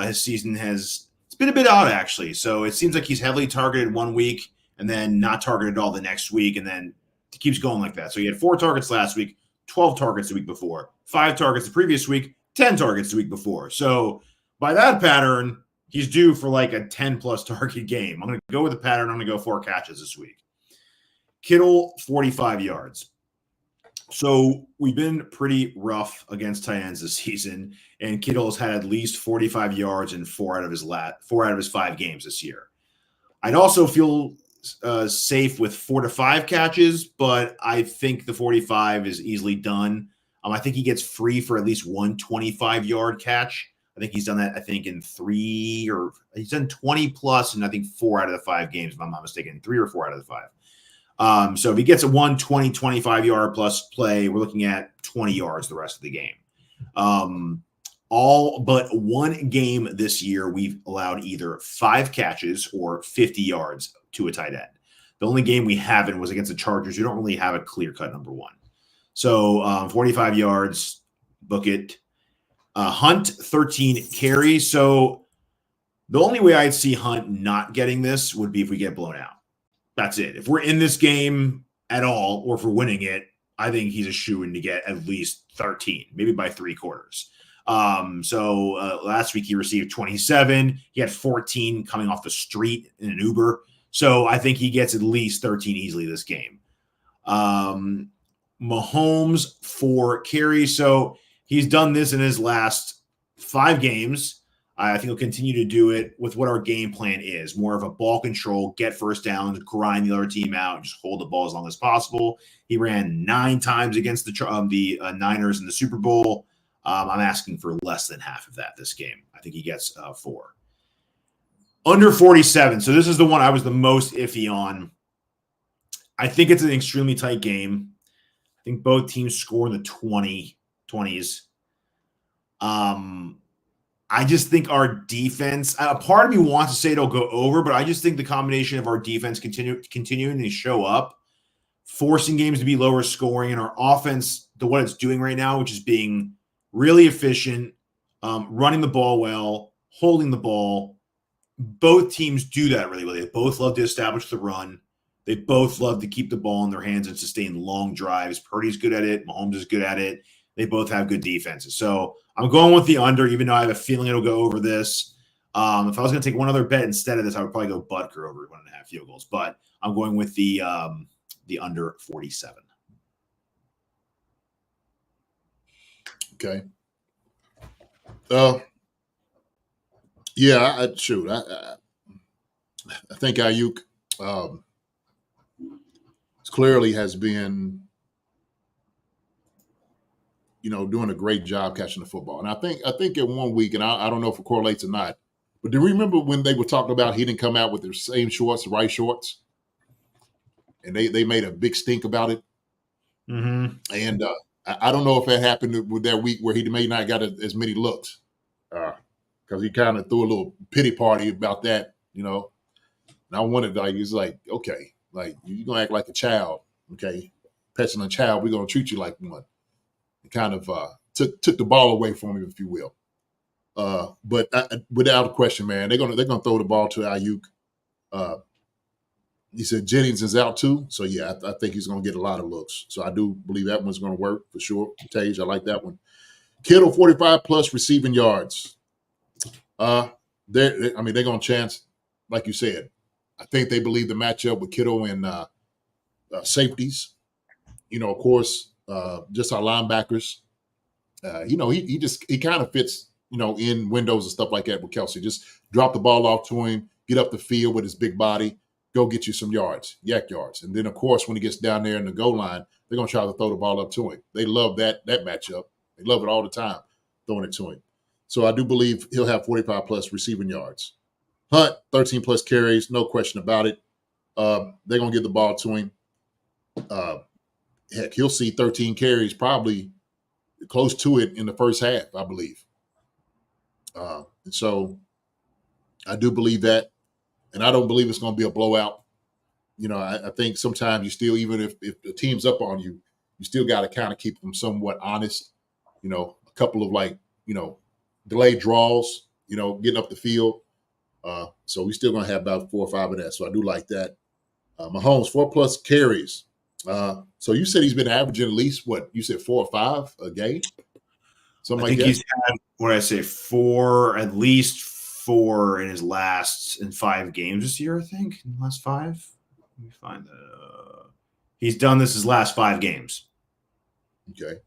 His season it's been a bit odd, actually. So it seems like he's heavily targeted one week and then not targeted at all the next week. And then it keeps going like that. So he had 4 targets last week, 12 targets the week before, 5 targets the previous week, 10 targets the week before. So by that pattern, he's due for like a 10-plus target game. I'm going to go with the pattern. I'm going to go 4 catches this week. Kittle, 45 yards. So we've been pretty rough against tight ends this season, and Kittle has had at least 45 yards in 4 out of his 5 games this year. I'd also feel safe with 4 to 5 catches, but I think the 45 is easily done. I think he gets free for at least one 25-yard catch. I think he's done that, in 3 or he's done 20 plus in, 4 out of the 5 games, if I'm not mistaken, 3 or 4 out of the 5. So if he gets a 25-yard plus play, we're looking at 20 yards the rest of the game. All but one game this year, we've allowed either 5 catches or 50 yards to a tight end. The only game we haven't was against the Chargers. We don't really have a clear-cut number 1. So 45 yards, book it. Hunt, 13 carries. So the only way I'd see Hunt not getting this would be if we get blown out. That's it. If we're in this game at all, or if we're winning it, I think he's a shoo-in to get at least 13, maybe by 3 quarters. So last week he received 27. He had 14 coming off the street in an Uber. So I think he gets at least 13 easily this game. Mahomes, 4 carries. So he's done this in his last 5 games. I think he'll continue to do it with what our game plan is. More of a ball control, get first downs, grind the other team out, just hold the ball as long as possible. He ran 9 times against the Niners in the Super Bowl. I'm asking for less than half of that this game. I think he gets 4. Under 47. So this is the one I was the most iffy on. I think it's an extremely tight game. I think both teams score in the 20s. I just think our defense, a part of me wants to say it'll go over, but I just think the combination of our defense continuing to show up, forcing games to be lower scoring, and our offense, what it's doing right now, which is being really efficient, running the ball well, holding the ball. Both teams do that really well. They both love to establish the run. They both love to keep the ball in their hands and sustain long drives. Purdy's good at it. Mahomes is good at it. They both have good defenses. So I'm going with the under, even though I have a feeling it'll go over this. If I was going to take one other bet instead of this, I would probably go Butker over 1.5 field goals. But I'm going with the under 47. Okay. Yeah, I think Ayuk clearly has been, doing a great job catching the football. And I think in 1 week, and I don't know if it correlates or not, but do you remember when they were talking about he didn't come out with their same shorts, right shorts? And they made a big stink about it. Mm-hmm. And I don't know if that happened with that week where he may not got as many looks. Because he kind of threw a little pity party about that, And I wanted, he's like, okay, like you're gonna act like a child, okay? Catching a child, we're gonna treat you like one. It kind of took the ball away from him, if you will. But without a question, man, they're gonna throw the ball to Ayuk. He said Jennings is out too, so yeah, I think he's gonna get a lot of looks. So I do believe that one's gonna work for sure. Tage, I like that one. Kittle 45 plus receiving yards. They're gonna chance, like you said. I think they believe the matchup with Kittle and safeties. Of course, just our linebackers. He kind of fits, in windows and stuff like that with Kelsey. Just drop the ball off to him, get up the field with his big body, go get you some yards, yak yards. And then, of course, when he gets down there in the goal line, they're going to try to throw the ball up to him. They love that matchup. They love it all the time, throwing it to him. So I do believe he'll have 45 plus receiving yards. Hunt, 13 plus carries, no question about it. They're going to give the ball to him. Heck, he'll see 13 carries, probably close to it in the first half, I believe. And so I do believe that. And I don't believe it's going to be a blowout. I think sometimes you still, even if the team's up on you, you still got to kind of keep them somewhat honest. A couple of delayed draws, getting up the field. So we're still going to have about 4 or 5 of that. So I do like that. Mahomes, 4 plus carries. So you said he's been averaging at least, what, you said 4 or 5 a game? Something I like think that? he's had, what did I say, 4, at least 4 in his last 5 games this year, I think. In the last 5. Let me find that. He's done this his last 5 games. Okay.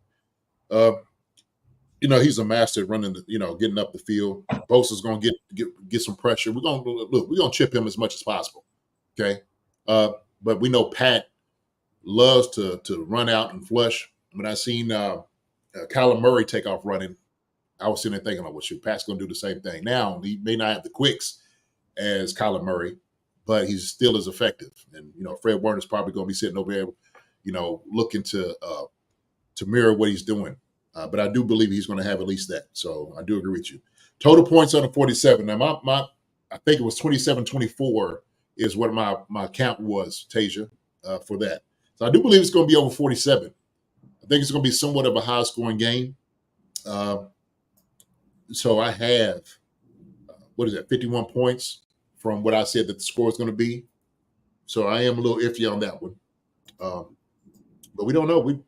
He's a master at running, getting up the field. Bosa's going to get some pressure. We're going to chip him as much as possible. Okay. But we know Pat loves to run out and flush. When I seen Kyler Murray take off running, I was sitting there thinking, well, shoot, Pat's going to do the same thing. Now, he may not have the quicks as Kyler but he's still as effective. And, Fred Warner's probably going to be sitting over there, looking to mirror what he's doing. But I do believe he's going to have at least that. So I do agree with you. Total points under 47. Now, I think it was 27-24 is what my count was, Teja, for that. So I do believe it's going to be over 47. I think it's going to be somewhat of a high-scoring game. So I have, 51 points from what I said that the score is going to be. So I am a little iffy on that one. But we don't know.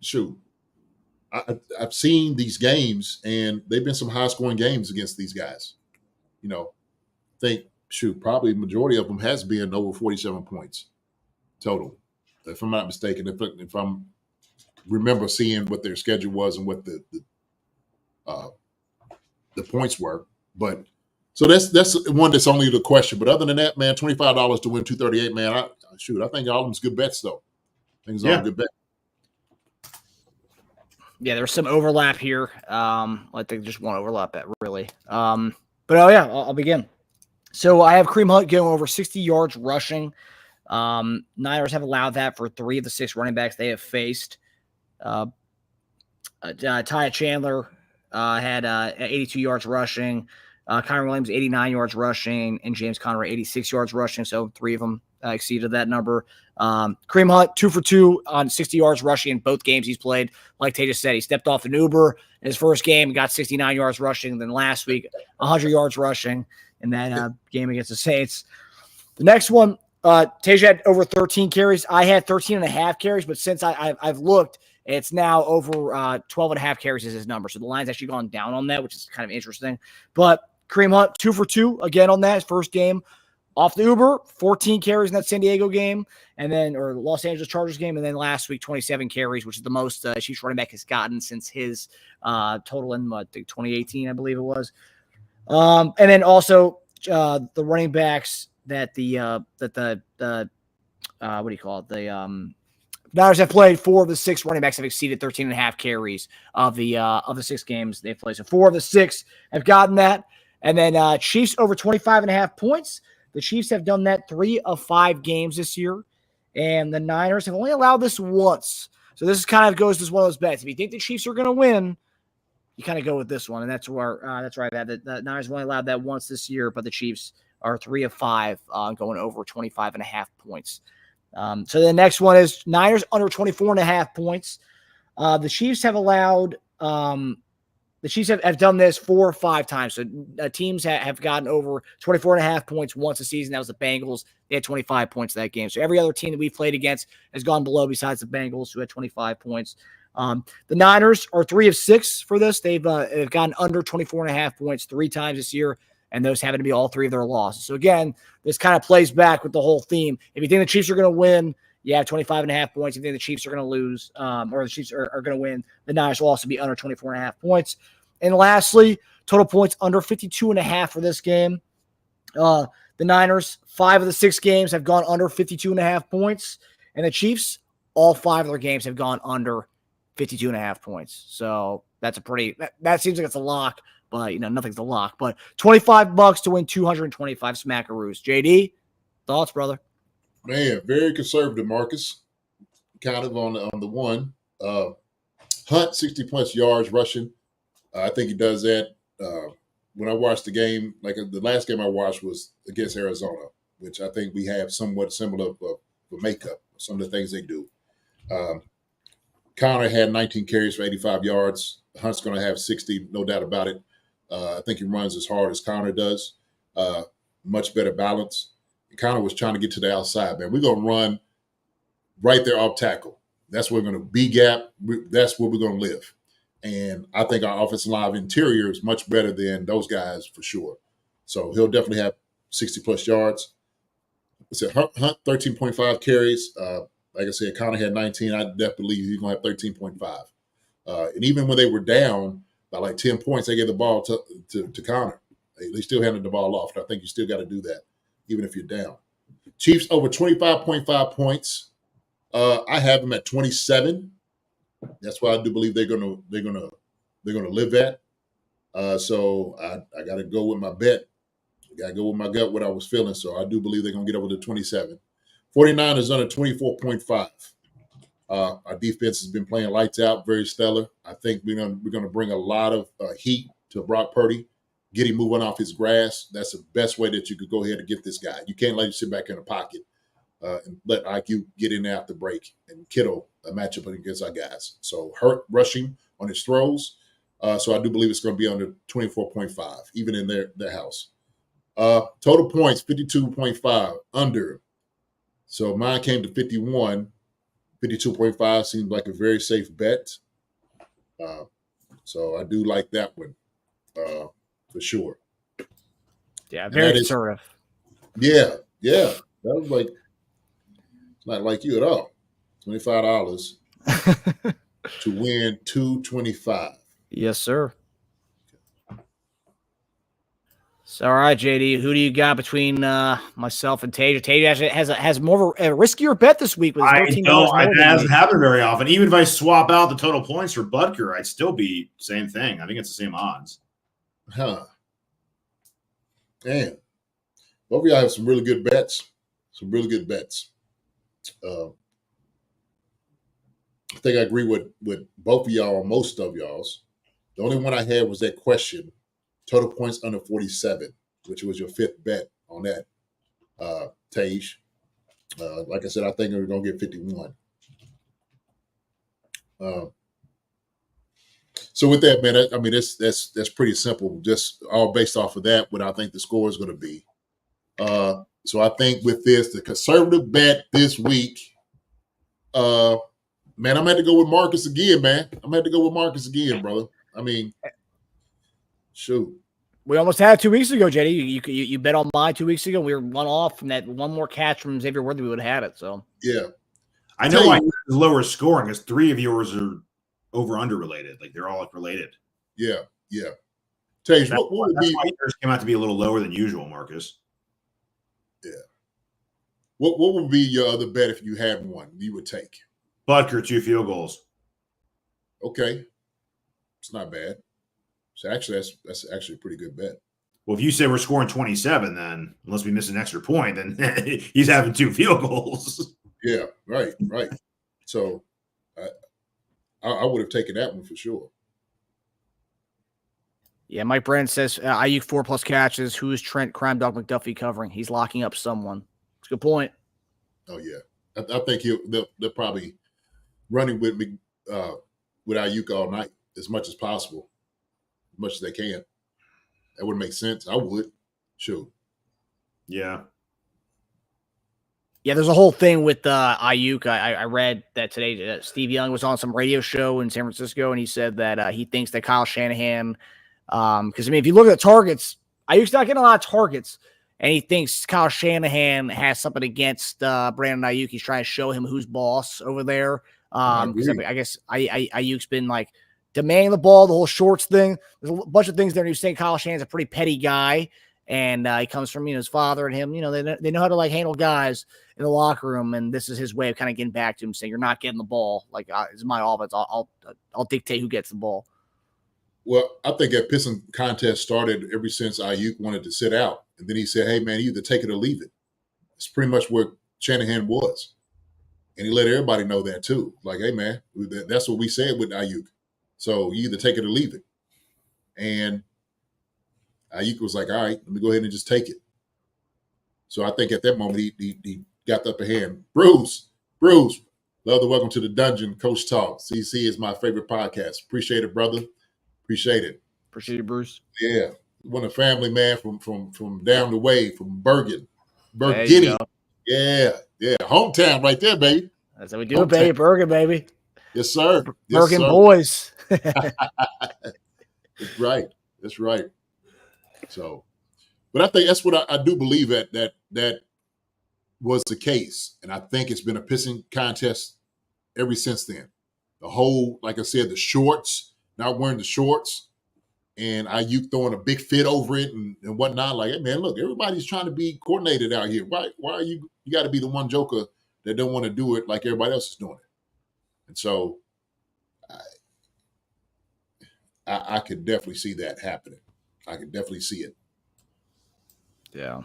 I've seen these games, and they've been some high-scoring games against these guys. Probably the majority of them has been over 47 points total, if I'm not mistaken. If I'm remember seeing what their schedule was and what the points were, but so that's one that's only the question. But other than that, man, $25 to win 238, man. I think all of them's good bets though. I think it's all good bets. Yeah, there's some overlap here. I think just one overlap bet, really. I'll begin. So I have Kareem Hunt going over 60 yards rushing. Niners have allowed that for 3 of the 6 running backs they have faced. Ty Chandler had 82 yards rushing. Kyron Williams, 89 yards rushing. And James Conner, 86 yards rushing. So 3 of them exceeded that number. Kareem Hunt, 2 for 2 on 60 yards rushing in both games he's played. Like Teja said, he stepped off an Uber in his first game, got 69 yards rushing. Then last week, 100 yards rushing in that game against the Saints. The next one, Teja had over 13 carries. I had 13 and a half carries, but since I've looked, it's now over 12 and a half carries is his number. So the line's actually gone down on that, which is kind of interesting. But Kareem Hunt, 2 for 2 again on that first game off the Uber, 14 carries in that San Diego game, and then or Los Angeles Chargers game, and then last week 27 carries, which is the most Chiefs running back has gotten since his total in 2018, I believe it was. And then also the running backs that what do you call it? The Niners have played 4 of the 6 running backs have exceeded 13.5 carries of the 6 games they've played. So 4 of the 6 have gotten that. And then Chiefs over 25.5 points. The Chiefs have done that 3 of 5 games this year. And the Niners have only allowed this once. So this kind of goes as one of those bets. If you think the Chiefs are going to win, you kind of go with this one. And that's where I've had the Niners have only allowed that once this year, but the Chiefs are 3 of 5 going over 25.5 points. So the next one is Niners under 24.5 points. The Chiefs have allowed the Chiefs have done this 4 or 5 times. So teams have gotten over 24.5 points once a season. That was the Bengals. They had 25 points in that game. So every other team that we've played against has gone below besides the Bengals, who had 25 points. The Niners are 3 of 6 for this. They've gotten under 24.5 points 3 times this year, and those happen to be all 3 of their losses. So again, this kind of plays back with the whole theme. If you think the Chiefs are going to win, you have 25.5 points. If you think the Chiefs are going to lose, or the Chiefs are going to win, the Niners will also be under 24.5 points. And lastly, total points under 52.5 for this game. The Niners, 5 of the 6 games have gone under 52.5 points. And the Chiefs, all 5 of their games have gone under 52.5 points. So that's a pretty – that seems like it's a lock, but, nothing's a lock. But $25 to win 225 smackaroos. JD, thoughts, brother? Man, very conservative, Marcus. Kind of on the one. Hunt, 60-plus yards rushing. I think he does that. When I watched the game, like the last game I watched was against Arizona, which I think we have somewhat similar of makeup, some of the things they do. Connor had 19 carries for 85 yards. Hunt's going to have 60, no doubt about it. I think he runs as hard as Connor does. Much better balance. Connor was trying to get to the outside, man. We're going to run right there off tackle. That's where we're going to be gap. That's where we're going to live. And I think our offensive line interior is much better than those guys for sure. So he'll definitely have 60-plus yards. I said Hunt 13.5 carries. Like I said, Connor had 19. I definitely believe he's going to have 13.5. And even when they were down by like 10 points, they gave the ball to Connor. They still handed the ball off. And I think you still got to do that, even if you're down. Chiefs over 25.5 points. I have them at 27. That's why I do believe they're gonna live at. So I got to go with my bet. I got to go with my gut, what I was feeling. So I do believe they're gonna get over to 27. 49 is under 24.5. Our defense has been playing lights out, very stellar. I think we're gonna bring a lot of heat to Brock Purdy, get him moving off his grass. That's the best way that you could go ahead and get this guy. You can't let him sit back in the pocket. And let IQ get in there after break and Kittle a matchup against our guys. So Hurt rushing on his throws. So I do believe it's going to be under 24.5, even in their house. Total points, 52.5 under. So mine came to 51. 52.5 seems like a very safe bet. So I do like that one for sure. Yeah, very conservative. Yeah. That was like, it's not like you at all. $25 to win 225. Yes, sir. So, all right, JD, who do you got between myself and Teja? Teja has more of a riskier bet this week with $13 more. That doesn't happen very often. Even if I swap out the total points for Butker, I'd still be same thing. I think it's the same odds. Huh. Damn. Both of y'all have some really good bets. I think I agree with both of y'all, most of y'all's. The only one I had was that question, total points under 47, which was your 5th bet on that, Tage. Like I said, I think we're going to get 51. So with that, man, I mean, that's pretty simple, just all based off of that, what I think the score is going to be. So I think with this, the conservative bet this week, man, I'm going to have to go with Marcus again, man. Brother. I mean, shoot. We almost had it 2 weeks ago, JD. You bet on mine 2 weeks ago. We were one off from that one more catch from Xavier Worthy. We would have had it. So Yeah. I know why yours is lower scoring because 3 of yours are over-under related. Like, they're all related. Yeah. Yeah. Tage, what would That's be why yours came out to be a little lower than usual, Marcus. Yeah. What would be your other bet if you had one you would take? Butker, 2 field goals. Okay. It's not bad. So actually, that's actually a pretty good bet. Well, if you say we're scoring 27, then unless we miss an extra point, then he's having 2 field goals. Yeah, right. So I would have taken that one for sure. Yeah, Mike Brand says Ayuk 4+ catches. Who is Trent Crime Dog McDuffie covering? He's locking up someone. It's a good point. Oh yeah, I think they're probably running with me with Ayuk all night as much as possible, as much as they can. That would make sense. I would. Sure. Yeah. Yeah, there's a whole thing with Ayuk. I read that today Steve Young was on some radio show in San Francisco, and he said that he thinks that Kyle Shanahan, because, I mean, if you look at the targets, Ayuk's not getting a lot of targets, and he thinks Kyle Shanahan has something against Brandon Ayuk. He's trying to show him who's boss over there. Because I guess Ayuk's been, like, demanding the ball, the whole shorts thing. There's a bunch of things there, and he's saying Kyle Shanahan's a pretty petty guy, and he comes from, his father and him. They know how to, like, handle guys in the locker room, and this is his way of kind of getting back to him, saying, "You're not getting the ball. Like, it's my offense. I'll dictate who gets the ball." Well, I think that pissing contest started ever since Ayuk wanted to sit out, and then he said, "Hey man, you either take it or leave it." It's pretty much where Shanahan was, and he let everybody know that too. Like, "Hey man, that's what we said with Ayuk. So you either take it or leave it." And Ayuk was like, "All right, let me go ahead and just take it." So I think at that moment he got the upper hand. Bruce, love the welcome to the dungeon, Coach Talk. CC is my favorite podcast. Appreciate it, brother. Appreciate it. Appreciate it, Bruce. Yeah, one a family man from down the way from Bergen, There you Bergen. go. Yeah, hometown right there, baby. That's how we do it, baby. Bergen, baby. Yes, sir. Yes, Bergen sir. boys. That's right. That's right. So, but I think that's what I do believe that was the case, and I think it's been a pissing contest ever since then. The whole, like I said, the shorts, not wearing the shorts, and Ayuk throwing a big fit over it and whatnot. Like, hey man, look, everybody's trying to be coordinated out here. Why are you got to be the one joker that don't want to do it like everybody else is doing it? And so I could definitely see that happening. I could definitely see it. Yeah.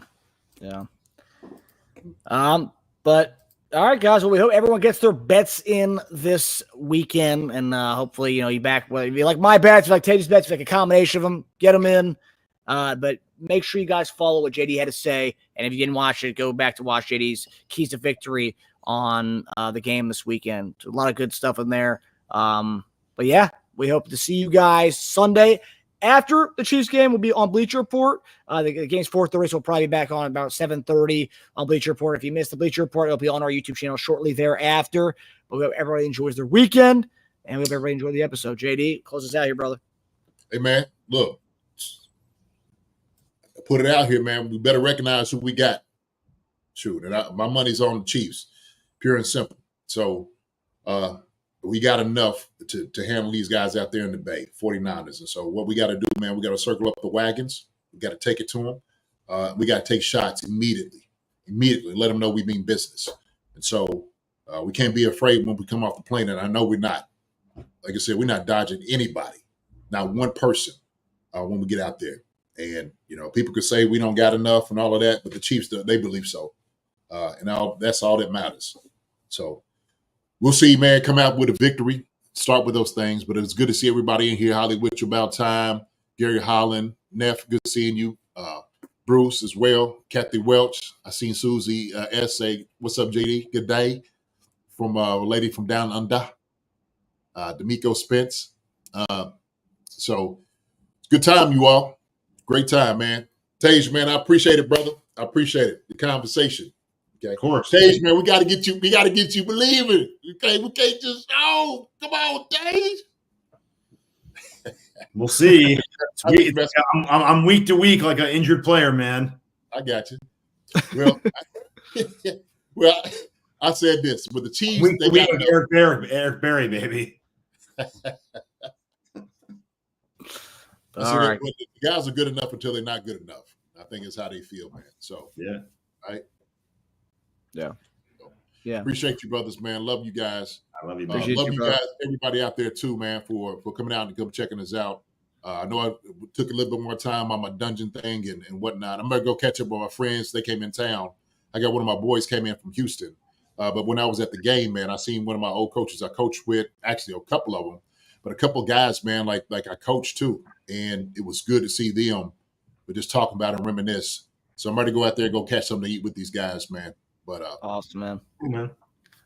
But all right, guys. Well, we hope everyone gets their bets in this weekend, and hopefully, you back. Whether you like my bets, you like Teja's bets, you like a combination of them, get them in. But make sure you guys follow what JD had to say, and if you didn't watch it, go back to watch JD's keys to victory on the game this weekend. So a lot of good stuff in there. But yeah, we hope to see you guys Sunday. After the Chiefs game, we'll be on Bleacher Report. The game's 4:30, so we'll probably be back on about 7:30 on Bleacher Report. If you missed the Bleacher Report, it'll be on our YouTube channel shortly thereafter. But we hope everybody enjoys their weekend, and we hope everybody enjoyed the episode. JD, close us out here, brother. Hey, man, look. Put it out here, man. We better recognize who we got. Shoot, and my money's on the Chiefs, pure and simple. So we got enough to handle these guys out there in the Bay, 49ers. And so what we got to do, man, we got to circle up the wagons. We got to take it to them. We got to take shots immediately. Let them know we mean business. And so we can't be afraid when we come off the plane. And I know we're not. Like I said, we're not dodging anybody, not one person when we get out there. And, people could say we don't got enough and all of that, but the Chiefs, they believe so. And that's all that matters. So we'll see, man, come out with a victory, start with those things. But it's good to see everybody in here. Hollywood, about time. Gary Holland, Neff, good seeing you. Bruce as well. Kathy Welch. I seen Susie S. say, "What's up, JD? Good day." From a lady from down under, D'Amico Spence. So good time, you all. Great time, man. Tage, man, I appreciate it, brother. I appreciate it. The conversation. Okay. Of course. Tage, man, we gotta get you believing. Okay, we can't just come on, Tage. We'll see. just messing. I'm week to week like an injured player, man. I got you. Well, well, I said this with the Chiefs. Week They to week, got Eric Berry, baby. I said the guys are good enough until they're not good enough. I think it's how they feel, man. So yeah, right. Yeah. So, Yeah. Appreciate you, brothers, man. Love you guys. I love you. Love you, you guys, everybody out there too, man, for coming out and come checking us out. I know I took a little bit more time on my dungeon thing and whatnot. I'm gonna go catch up with my friends. They came in town. I got one of my boys came in from Houston. But when I was at the game, man, I seen one of my old coaches I coached with, actually a couple of them, but a couple of guys, man, like I coached too. And it was good to see them. But just talking about it and reminisce. So I'm ready to go out there and go catch something to eat with these guys, man. But awesome, man. Cool, man.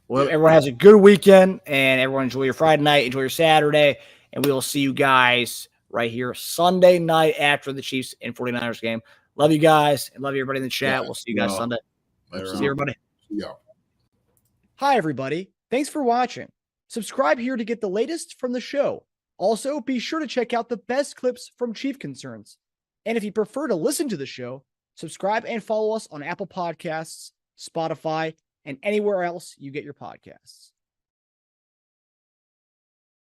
Well, everyone has a good weekend, and everyone enjoy your Friday night, enjoy your Saturday, and we will see you guys right here Sunday night after the Chiefs and 49ers game. Love you guys, and love everybody in the chat. We'll see you guys Sunday. See you, everybody. Yeah. Hi, everybody. Thanks for watching. Subscribe here to get the latest from the show. Also, be sure to check out the best clips from Chief Concerns. And if you prefer to listen to the show, subscribe and follow us on Apple Podcasts, Spotify, and anywhere else you get your podcasts.